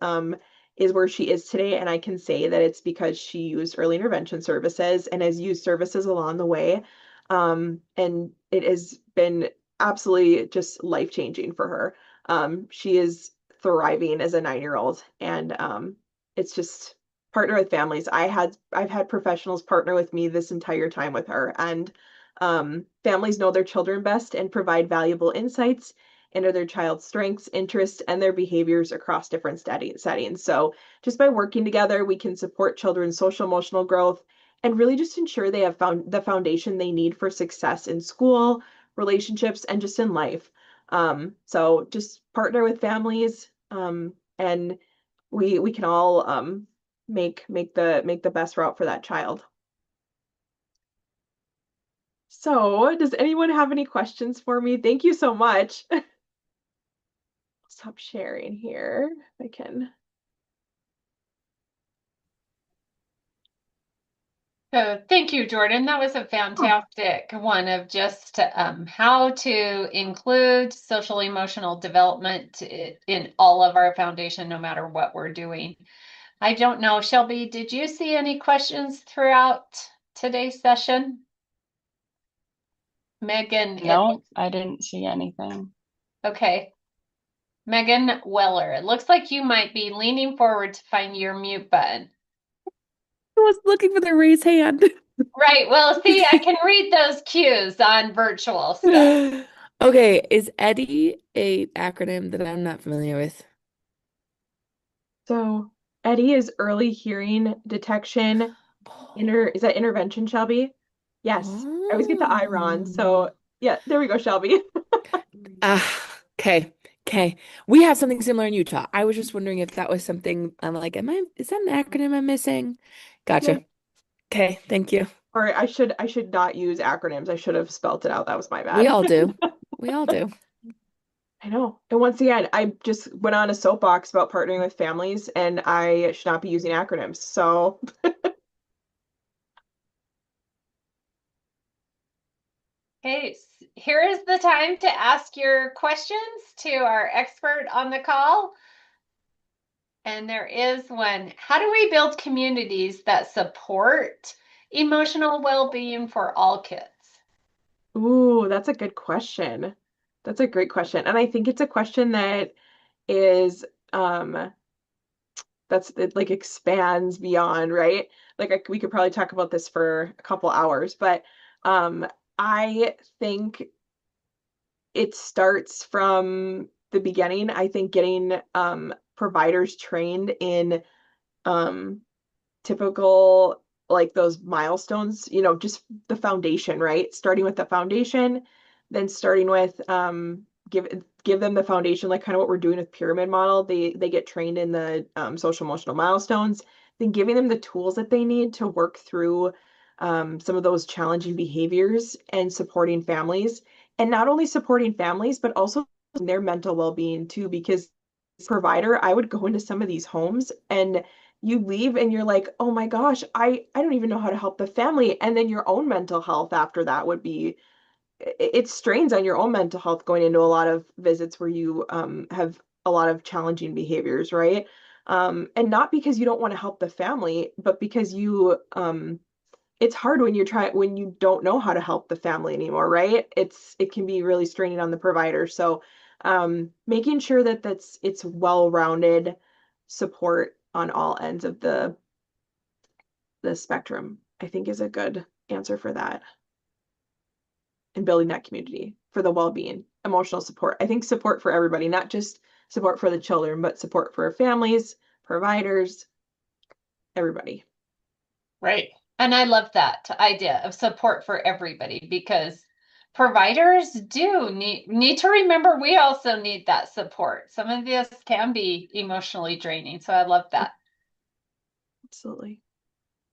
is where she is today, and I can say that it's because she used early intervention services and has used services along the way. And it has been absolutely just life-changing for her. She is thriving as a 9-year-old, and it's just partner with families. I've had professionals partner with me this entire time with her, and families know their children best and provide valuable insights into their child's strengths, interests, and their behaviors across different settings. So just by working together, we can support children's social emotional growth and really just ensure they have found the foundation they need for success in school, relationships, and just in life. So just partner with families, and we can all make the best route for that child. So, does anyone have any questions for me? Thank you so much. Stop sharing here if I can. So thank you, Jordan. That was a fantastic one of just how to include social emotional development in all of our foundation, no matter what we're doing. I don't know, Shelby, did you see any questions throughout today's session? Megan, No, I didn't see anything. okay. Megan Weller, it looks like you might be leaning forward to find your mute button. I was looking for the raise hand. Right. Well, see, I can read those cues on virtual stuff. Okay, is Eddie a acronym that I'm not familiar with? So, Eddie is early hearing detection. Is that intervention, Shelby? Yes. I always get the I wrong. So, yeah, there we go, Shelby. Okay. Okay. We have something similar in Utah. I was just wondering if that was something I'm like, is that an acronym I'm missing? Gotcha. Yeah. Okay, thank you. Or I should not use acronyms. I should have spelt it out. That was my bad. We all do. We all do. I know. And once again, I just went on a soapbox about partnering with families, and I should not be using acronyms. So, Okay, here is the time to ask your questions to our expert on the call. And there is one. How do we build communities that support emotional well-being for all kids? ooh, that's a good question. That's a great question. And I think it's a question that is it like expands beyond, right? Like we could probably talk about this for a couple hours, but I think it starts from the beginning. I think getting providers trained in um typical like those milestones, just the foundation, right? Starting with the foundation, then starting with give them the foundation, like kind of what we're doing with pyramid model. They get trained in the social emotional milestones, then giving them the tools that they need to work through some of those challenging behaviors and supporting families. And not only supporting families, but also their mental well-being too, because as a provider, I would go into some of these homes and you leave and you're like, oh my gosh, I don't even know how to help the family. And then your own mental health after that would be it strains on your own mental health going into a lot of visits where you have a lot of challenging behaviors, right? And not because you don't want to help the family, but because you it's hard when when you don't know how to help the family anymore, right? It can be really straining on the provider. So making sure that it's well-rounded support on all ends of the spectrum, I think is a good answer for that. And building that community for the well-being, emotional support. I think support for everybody, not just support for the children, but support for families, providers, everybody. Right. And I love that idea of support for everybody because providers do need to remember we also need that support. Some of this can be emotionally draining. So I love that. Absolutely.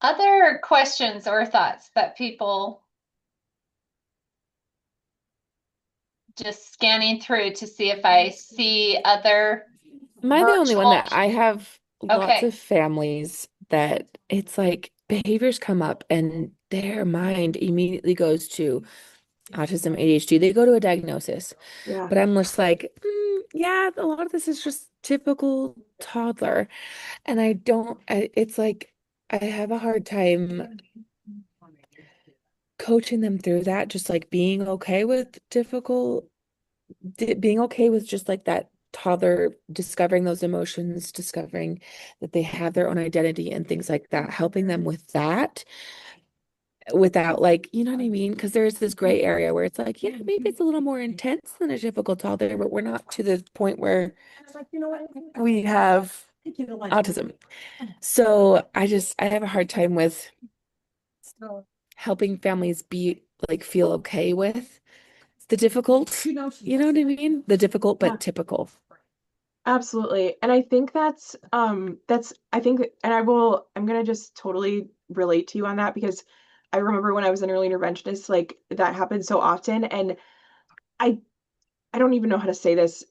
Other questions or thoughts that people just scanning through to see if I see other Am I the only one virtual. that I have lots Okay. of families that it's like behaviors come up and their mind immediately goes to autism, ADHD. They go to a diagnosis. Yeah. But I'm just like, yeah, a lot of this is just typical toddler. And it's like I have a hard time coaching them through that, just like being okay with just like that toddler discovering those emotions, discovering that they have their own identity and things like that, helping them with that without like, you know what I mean? Because there's this gray area where it's like, yeah, maybe it's a little more intense than a typical toddler, but we're not to the point where we have autism. So I have a hard time with helping families be like feel okay with the difficult, you know what I mean? The difficult but typical. Absolutely. And I think I think, and I'm gonna just totally relate to you on that because I remember when I was an early interventionist, like that happened so often. And I I don't even know how to say this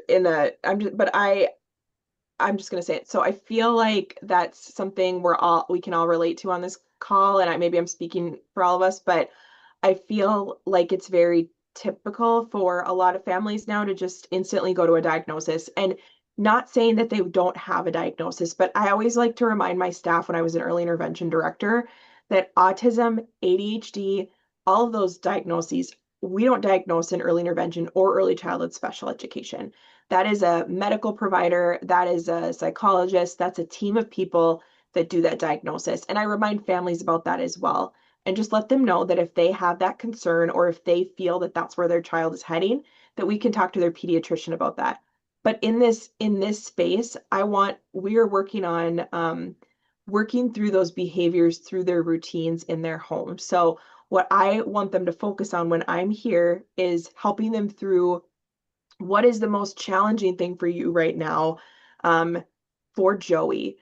in a I'm just but I'm just gonna say it. So I feel like that's something we can all relate to on this call, and maybe I'm speaking for all of us, but I feel like it's very typical for a lot of families now to just instantly go to a diagnosis. And not saying that they don't have a diagnosis, but I always like to remind my staff when I was an early intervention director that autism, ADHD, all of those diagnoses, we don't diagnose in early intervention or early childhood special education. That is a medical provider, that is a psychologist, that's a team of people that do that diagnosis. And I remind families about that as well. And just let them know that if they have that concern or if they feel that that's where their child is heading, that we can talk to their pediatrician about that. But in this space, we are working on working through those behaviors through their routines in their home. So what I want them to focus on when I'm here is helping them through what is the most challenging thing for you right now for Joey.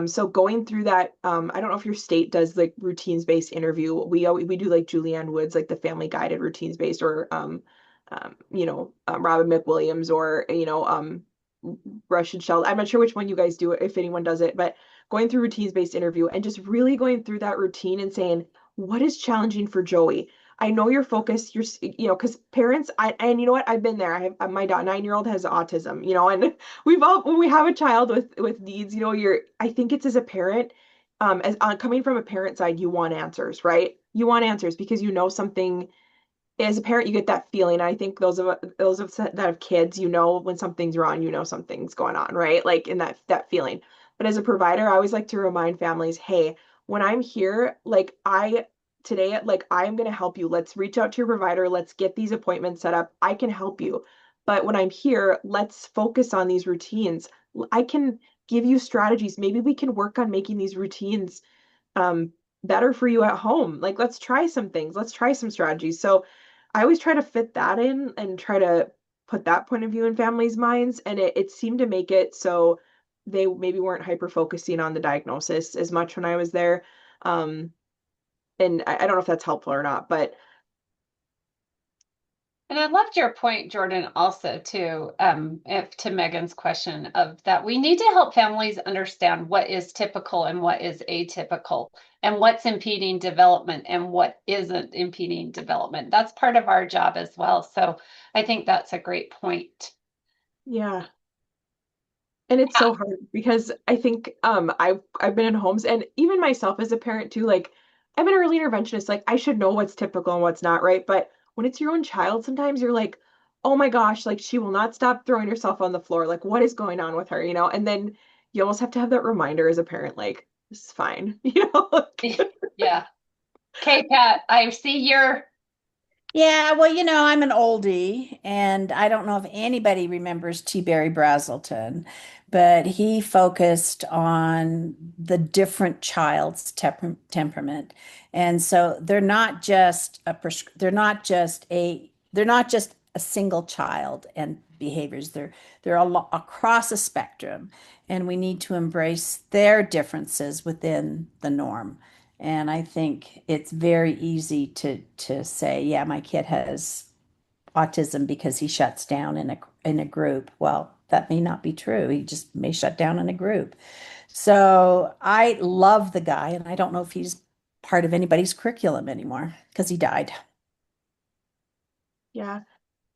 So going through that, I don't know if your state does like routines-based interview. We do like Julianne Woods, like the family guided routines-based, or Robin McWilliams, or Russian Shell. I'm not sure which one you guys do, if anyone does it, but going through routines-based interview and just really going through that routine and saying, what is challenging for Joey? I know you're focused, because parents, and you know what, I've been there. I have my 9-year-old has autism, and when we have a child with needs, I think it's as a parent, as coming from a parent side, you want answers, right? You want answers because something. As a parent, you get that feeling. I think those of that have kids, when something's wrong, something's going on, right? Like in that feeling. But as a provider, I always like to remind families, hey, when I'm here, today, I'm going to help you. Let's reach out to your provider. Let's get these appointments set up. I can help you. But when I'm here, let's focus on these routines. I can give you strategies. Maybe we can work on making these routines better for you at home. Like, let's try some things. Let's try some strategies. So I always try to fit that in and try to put that point of view in families' minds. And it seemed to make it so they maybe weren't hyper focusing on the diagnosis as much when I was there. And I don't know if that's helpful or not, but And I loved your point, Jordan, also too, if to Megan's question of that we need to help families understand what is typical and what is atypical and what's impeding development and what isn't impeding development. That's part of our job as well. So I think that's a great point. Yeah. And it's so hard because I think I've been in homes and even myself as a parent too, like I'm an early interventionist, like I should know what's typical and what's not, right? But when it's your own child, sometimes you're like, oh my gosh, like she will not stop throwing herself on the floor. Like what is going on with her, you know? And then you almost have to have that reminder as a parent, like, this is fine, you know? Yeah. Okay, Pat, I see your Yeah, well, I'm an oldie, and I don't know if anybody remembers T. Barry Brazelton, but he focused on the different child's temperament. And so they're not just a single child and behaviors. They're across a spectrum, and we need to embrace their differences within the norm. And I think it's very easy to say, yeah, my kid has autism because he shuts down in a group. Well, that may not be true. He just may shut down in a group. So I love the guy, and I don't know if he's part of anybody's curriculum anymore because he died. Yeah.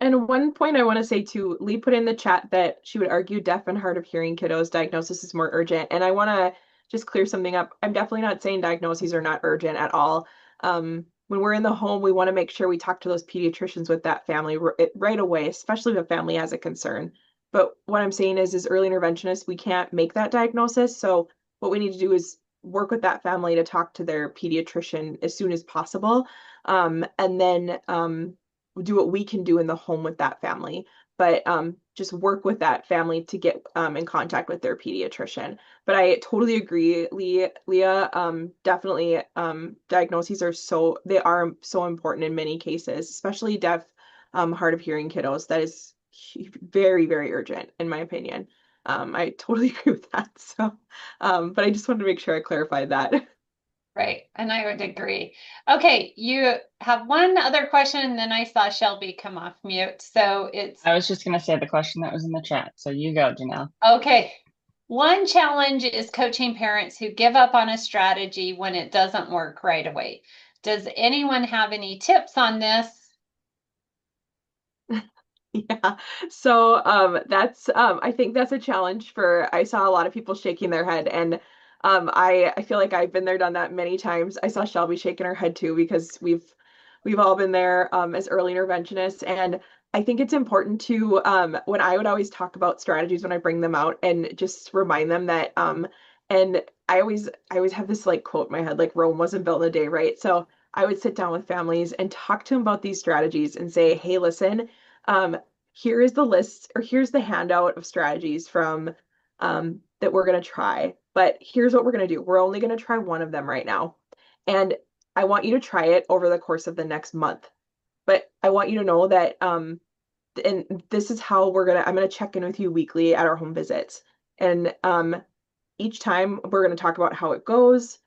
And one point I want to say too, Lee put in the chat that she would argue deaf and hard of hearing kiddos diagnosis is more urgent. And I want to just clear something up. I'm definitely not saying diagnoses are not urgent at all. When we're in the home, we want to make sure we talk to those pediatricians with that family right away, especially if a family has a concern. But what I'm saying is, as early interventionists, we can't make that diagnosis. So what we need to do is work with that family to talk to their pediatrician as soon as possible. And then do what we can do in the home with that family, but just work with that family to get in contact with their pediatrician. But I totally agree, Leah. Definitely, diagnoses they are so important in many cases, especially deaf, hard of hearing kiddos. That is very, very urgent, in my opinion. I totally agree with that. So, but I just wanted to make sure I clarified that. right, and I would agree. Okay, you have one other question, and then I saw Shelby come off mute. So it's I was just going to say the question that was in the chat. So you go, Janelle. okay. One challenge is coaching parents who give up on a strategy when it doesn't work right away. Does anyone have any tips on this? Yeah. So that's I think that's a challenge for I saw a lot of people shaking their head and I feel like I've been there, done that many times. I saw Shelby shaking her head too because we've all been there as early interventionists and I think it's important to when I would always talk about strategies when I bring them out and just remind them that and I always have this like quote in my head like Rome wasn't built in a day, right? So I would sit down with families and talk to them about these strategies and say, hey, listen, um, here is the list or here's the handout of strategies from that we're going to try. But here's what we're going to do. We're only going to try one of them right now. And I want you to try it over the course of the next month. But I want you to know that and this is how I'm going to check in with you weekly at our home visits. And each time we're going to talk about how it goes,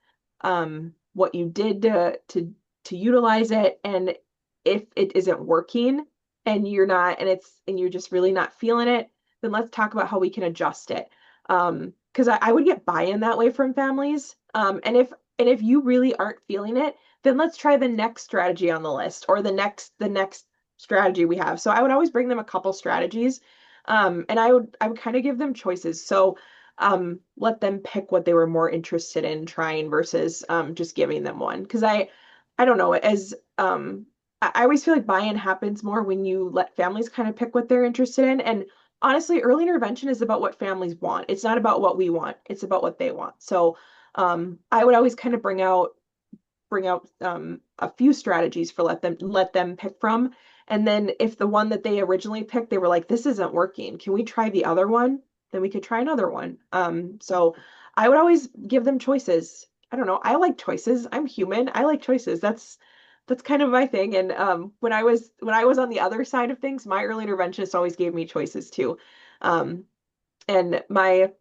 what you did to utilize it, and if it isn't working and you're just really not feeling it, then let's talk about how we can adjust it. Because I would get buy-in that way from families. And if you really aren't feeling it, then let's try the next strategy on the list or the next strategy we have. So I would always bring them a couple strategies. And I would kind of give them choices. So let them pick what they were more interested in trying versus just giving them one. Because I don't know, as I always feel like buy-in happens more when you let families kind of pick what they're interested in. And honestly, early intervention is about what families want. It's not about what we want. It's about what they want. So I would always kind of bring out a few strategies for let them pick from. And then if the one that they originally picked, they were like, this isn't working. Can we try the other one? Then we could try another one. So I would always give them choices. I don't know. I like choices. I'm human. I like choices. That's kind of my thing. And when I was on the other side of things, my early interventionist always gave me choices too. And my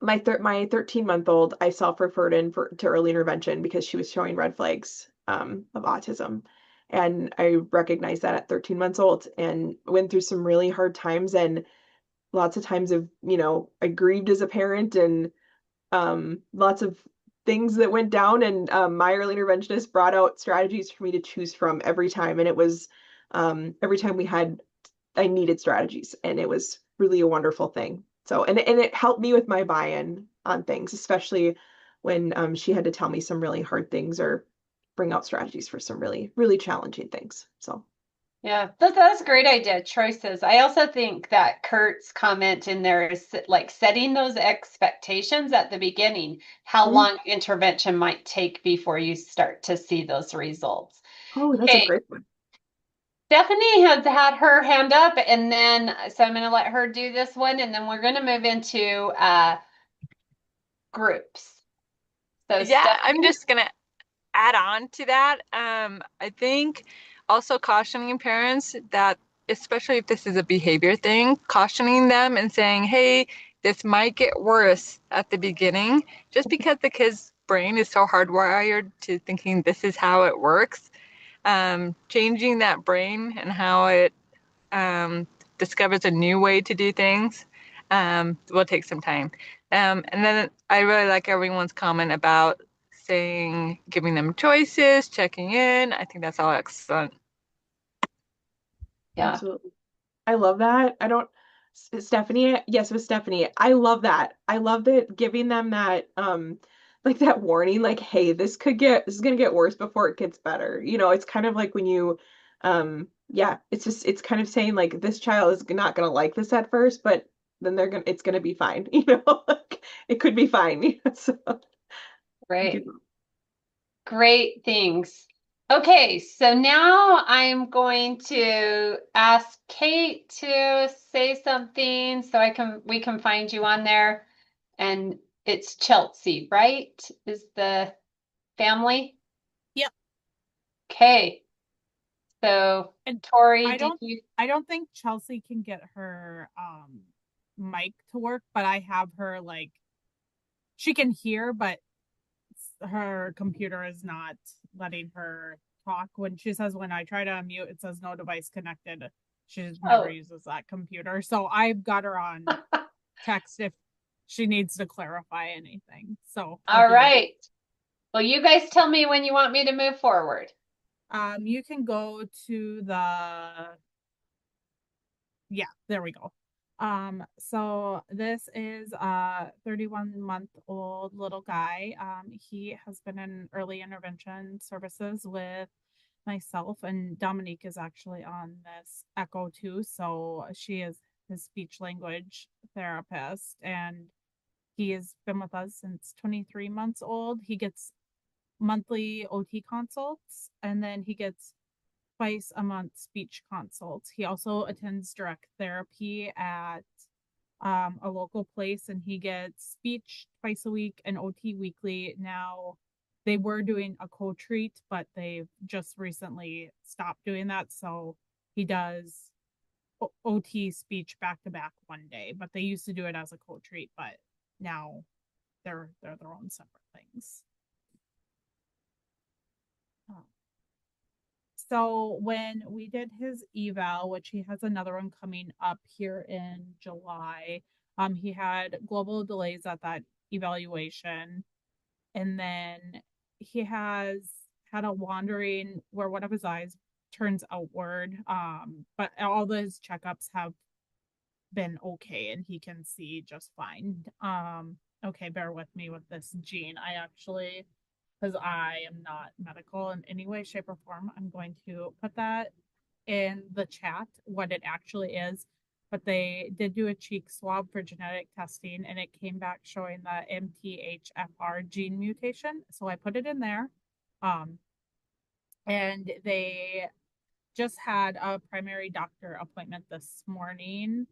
13-month-old, I self-referred to early intervention because she was showing red flags of autism. And I recognized that at 13 months old and went through some really hard times and lots of times of, I grieved as a parent and lots of things that went down. And my early interventionist brought out strategies for me to choose from every time. And it was every time I needed strategies, and it was really a wonderful thing. So, and it helped me with my buy-in on things, especially when she had to tell me some really hard things or bring out strategies for some really, really challenging things. So, Yeah, that's a great idea. Choices. I also think that Kurt's comment in there is like setting those expectations at the beginning, how long intervention might take before you start to see those results. oh, that's a Okay, great one. Stephanie has had her hand up, and then so I'm going to let her do this one, and then we're going to move into groups. So Yeah, I'm Stephanie, just gonna add on to that. I think also cautioning parents that, especially if this is a behavior thing, cautioning them and saying, hey, this might get worse at the beginning, just because the kid's brain is so hardwired to thinking this is how it works. Changing that brain and how it discovers a new way to do things will take some time. And then I really like everyone's comment about saying, giving them choices, checking in. I think that's all excellent. yeah. Absolutely. I love that. I don't, Stephanie, yes, with Stephanie, I love that. I love that giving them that, like that warning, like, hey, this is gonna get worse before it gets better. It's kind of like when you, yeah, it's kind of saying like this child is not gonna like this at first, but then it's gonna be fine. Like, it could be fine. So, Right. Great things. Okay, so now I'm going to ask Kate to say something so we can find you on there. And it's Chelsea, right? Is the family? Yep. Okay. So And Tori, did you? I don't think Chelsea can get her mic to work, but I have her like she can hear, but her computer is not letting her talk. When she says when I try to unmute, it says no device connected. She just never uses that computer. So I've got her on text if she needs to clarify anything. So All right. Well, you guys tell me when you want me to move forward. You can go to there we go. So this is a 31-month-old little guy. He has been in early intervention services with myself, and Dominique is actually on this Echo too. So she is his speech language therapist, and he has been with us since 23 months old. He gets monthly OT consults, and then he gets twice a month speech consults. He also attends direct therapy at a local place, and he gets speech twice a week and OT weekly. Now, they were doing a co-treat, but they've just recently stopped doing that. So he does OT speech back to back one day, but they used to do it as a co-treat, but now they're their own separate things. So when we did his eval, which he has another one coming up here in July, he had global delays at that evaluation. And then he has had a wandering where one of his eyes turns outward. But all his checkups have been okay and he can see just fine. Okay, bear with me with this gene. Because I am not medical in any way, shape, or form, I'm going to put that in the chat, what it actually is. But they did do a cheek swab for genetic testing, and it came back showing the MTHFR gene mutation. So I put it in there. And they just had a primary doctor appointment this morning.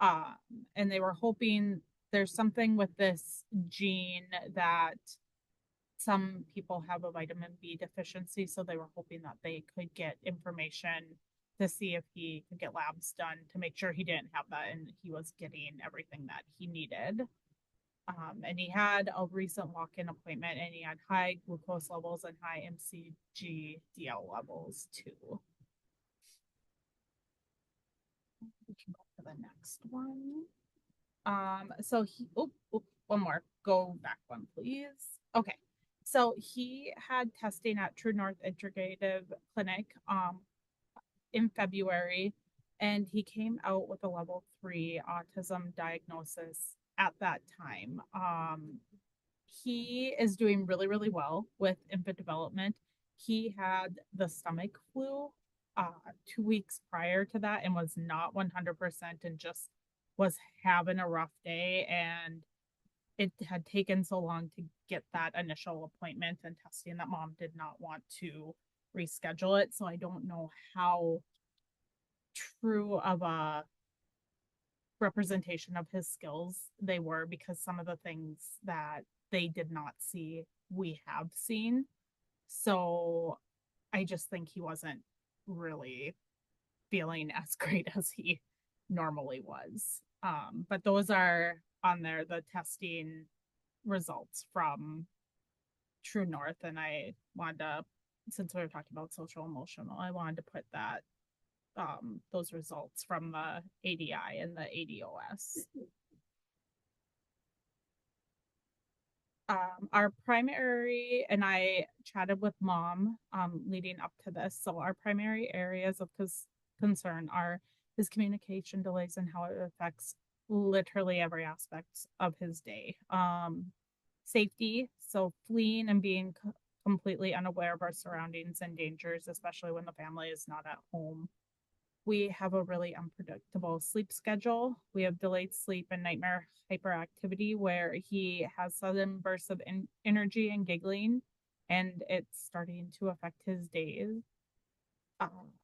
And they were hoping there's something with this gene that some people have a vitamin B deficiency, so they were hoping that they could get information to see if he could get labs done to make sure he didn't have that and he was getting everything that he needed. And he had a recent walk-in appointment, and he had high glucose levels and high MCG-DL levels too. We can go to the next one. So one more. Go back one, please. Okay. So he had testing at True North Integrative Clinic in February, and he came out with a level 3 autism diagnosis at that time. He is doing really, really well with infant development. He had the stomach flu 2 weeks prior to that and was not 100% and just was having a rough day. And it had taken so long to get that initial appointment and testing that mom did not want to reschedule it. So I don't know how true of a representation of his skills they were, because some of the things that they did not see, we have seen. So I just think he wasn't really feeling as great as he normally was. But those are on there, the testing results from True North. And I wanted to, since we were talking about social emotional, I wanted to put that those results from the ADI and the ADOS. Our primary, and I chatted with mom leading up to this. So our primary areas of concern are his communication delays and how it affects literally every aspect of his day. Safety, so fleeing and being completely unaware of our surroundings and dangers, especially when the family is not at home. We have a really unpredictable sleep schedule. We have delayed sleep and nightmare hyperactivity, where he has sudden bursts of energy and giggling, and it's starting to affect his days.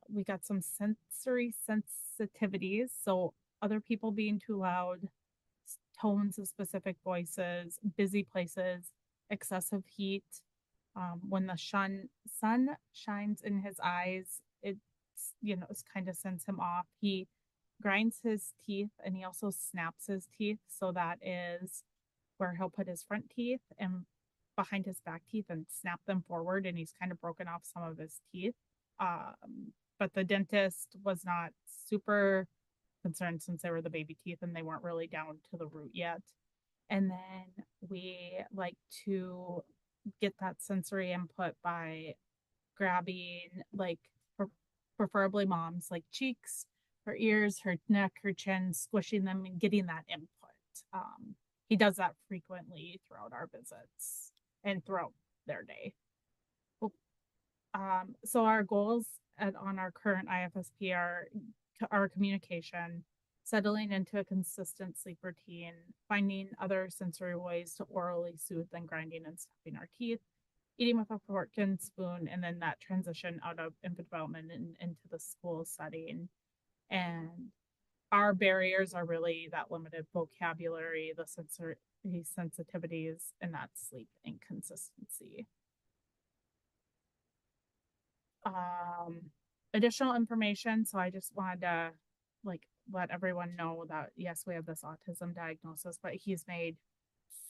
We got some sensory sensitivities, so other people being too loud, tones of specific voices, busy places, excessive heat. When the sun shines in his eyes, it kind of sends him off. He grinds his teeth, and he also snaps his teeth. So that is where he'll put his front teeth and behind his back teeth and snap them forward. And he's kind of broken off some of his teeth. But the dentist was not super concerned, since they were the baby teeth and they weren't really down to the root yet. And then we like to get that sensory input by grabbing, like, preferably mom's, like, cheeks, her ears, her neck, her chin, squishing them and getting that input. He does that frequently throughout our visits and throughout their day. So our goals on our current IFSP are our communication, settling into a consistent sleep routine, finding other sensory ways to orally soothe than grinding and snapping our teeth, eating with a fork and spoon, and then that transition out of infant development and into the school setting. And our barriers are really that limited vocabulary, the sensory sensitivities, and that sleep inconsistency. Additional information. So I just wanted to let everyone know that yes, we have this autism diagnosis, but he's made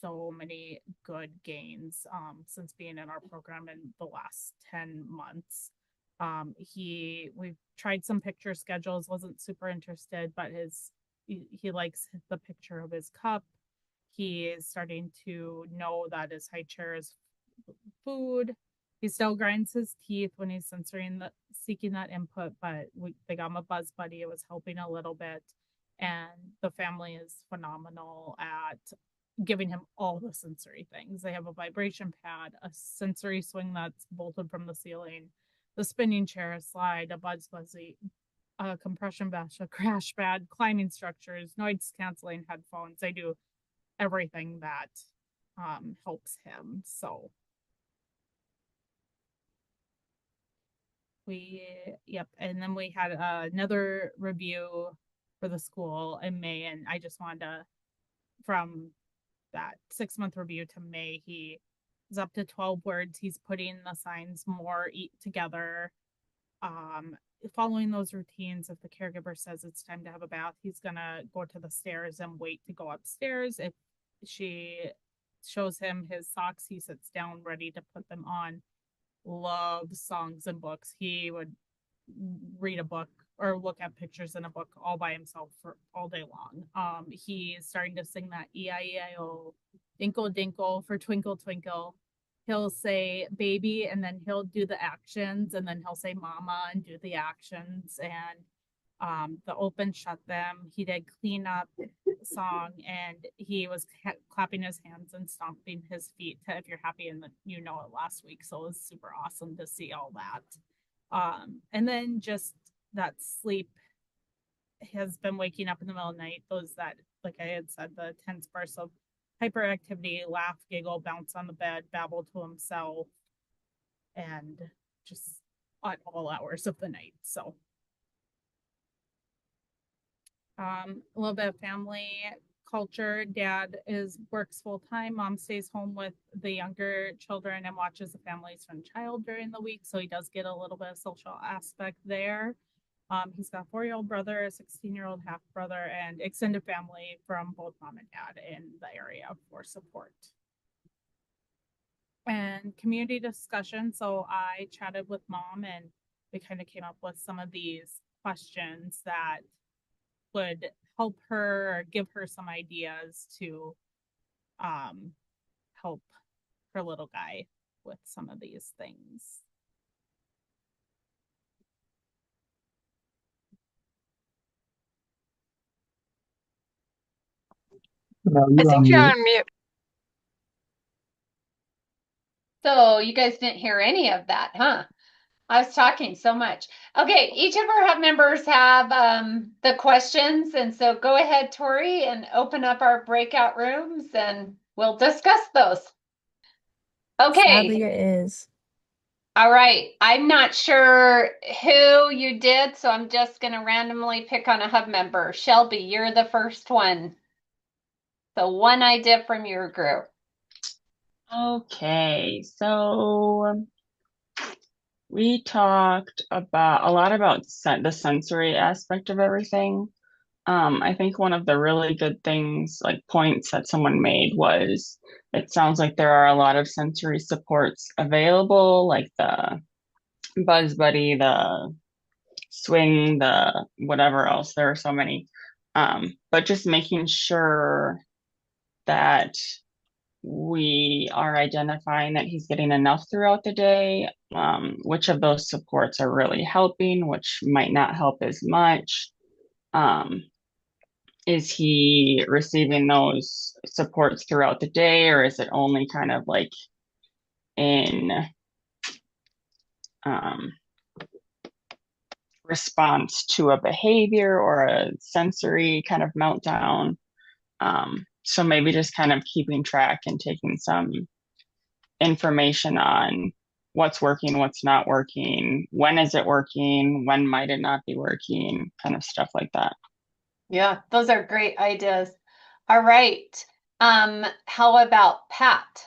so many good gains since being in our program in the last 10 months. We've tried some picture schedules, wasn't super interested, but he likes the picture of his cup. He is starting to know that his high chair is food. He still grinds his teeth when he's seeking that input, but they got him a Buzz Buddy. It was helping a little bit. And the family is phenomenal at giving him all the sensory things. They have a vibration pad, a sensory swing that's bolted from the ceiling, the spinning chair, a slide, a Buzz Buzzy, a compression vest, a crash pad, climbing structures, noise canceling headphones. They do everything that helps him. So and then we had another review for the school in May, and I just wanted to, from that 6-month review to May, he is up to 12 words. He's putting the signs more together, following those routines. If the caregiver says it's time to have a bath, he's gonna go to the stairs and wait to go upstairs. If she shows him his socks. He sits down ready to put them on. Loves songs and books. He would read a book or look at pictures in a book all by himself for all day long. He's starting to sing that E-I-E-I-O, Dinkle Dinkle for Twinkle Twinkle. He'll say baby and then he'll do the actions, and then he'll say mama and do the actions. And the open shut them. He did clean up song, and he was clapping his hands and stomping his feet to If You're Happy and You Know It last week. So it was super awesome to see all that. And then just that sleep has been waking up in the middle of the night. Those that, like I had said, the tense bursts of hyperactivity, laugh, giggle, bounce on the bed, babble to himself, and just at all hours of the night. So a little bit of family culture. Dad works full time. Mom stays home with the younger children and watches the family's friend child during the week. So he does get a little bit of social aspect there. He's got a 4-year-old brother, a 16-year-old half brother, and extended family from both mom and dad in the area for support. And community discussion. So I chatted with mom, and we kind of came up with some of these questions that would help her or give her some ideas to help her little guy with some of these things. I think you're on mute. So you guys didn't hear any of that, huh? I was talking so much. Okay, each of our hub members have the questions. And so go ahead, Tori, and open up our breakout rooms and we'll discuss those. Okay. Sadly, it is. All right. I'm not sure who you did, so I'm just going to randomly pick on a hub member. Shelby, you're the first one. So one idea from your group. Okay, so we talked a lot about the sensory aspect of everything. I think one of the really good things, like points that someone made, was it sounds like there are a lot of sensory supports available, like the Buzz Buddy, the Swing, the whatever else. There are so many. But just making sure that we are identifying that he's getting enough throughout the day, which of those supports are really helping, which might not help as much. Is he receiving those supports throughout the day, or is it only kind of like in response to a behavior or a sensory kind of meltdown? So maybe just kind of keeping track and taking some information on what's working, what's not working, when is it working, when might it not be working, kind of stuff like that. Yeah, those are great ideas. All right. How about Pat?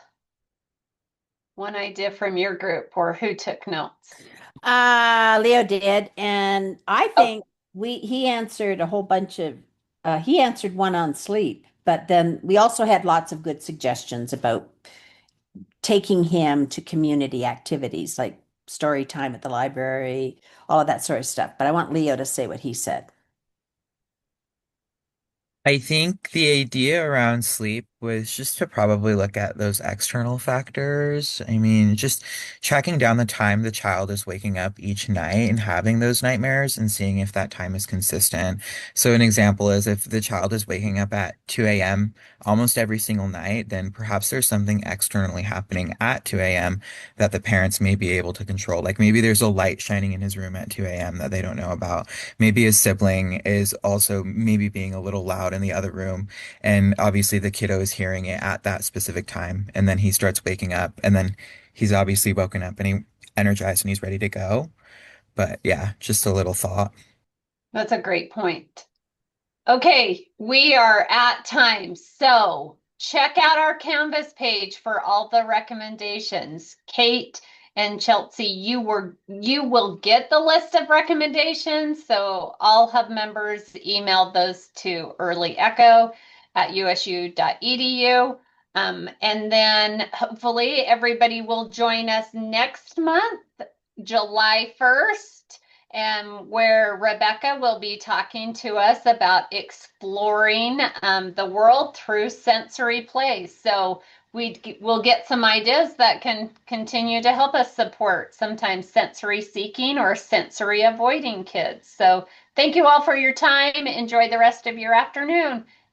One idea from your group, or who took notes? Leo did, and I think he answered a whole bunch of he answered one on sleep, but then we also had lots of good suggestions about taking him to community activities like story time at the library, all of that sort of stuff. But I want Leo to say what he said. I think the idea around sleep was just to probably look at those external factors. I mean, just tracking down the time the child is waking up each night and having those nightmares and seeing if that time is consistent. So an example is if the child is waking up at 2 a.m. almost every single night, then perhaps there's something externally happening at 2 a.m. that the parents may be able to control. Like maybe there's a light shining in his room at 2 a.m. that they don't know about. Maybe his sibling is also maybe being a little loud in the other room. And obviously the kiddo is hearing it at that specific time. And then he starts waking up and then he's obviously woken up and he energized and he's ready to go. But yeah, just a little thought. That's a great point. Okay, we are at time. So check out our Canvas page for all the recommendations. Kate and Chelsea, you will get the list of recommendations. So all hub members emailed those to Early Echo. at usu.edu. And then hopefully everybody will join us next month, July 1st, where Rebecca will be talking to us about exploring the world through sensory play. So we'll get some ideas that can continue to help us support sometimes sensory seeking or sensory avoiding kids. So thank you all for your time. Enjoy the rest of your afternoon.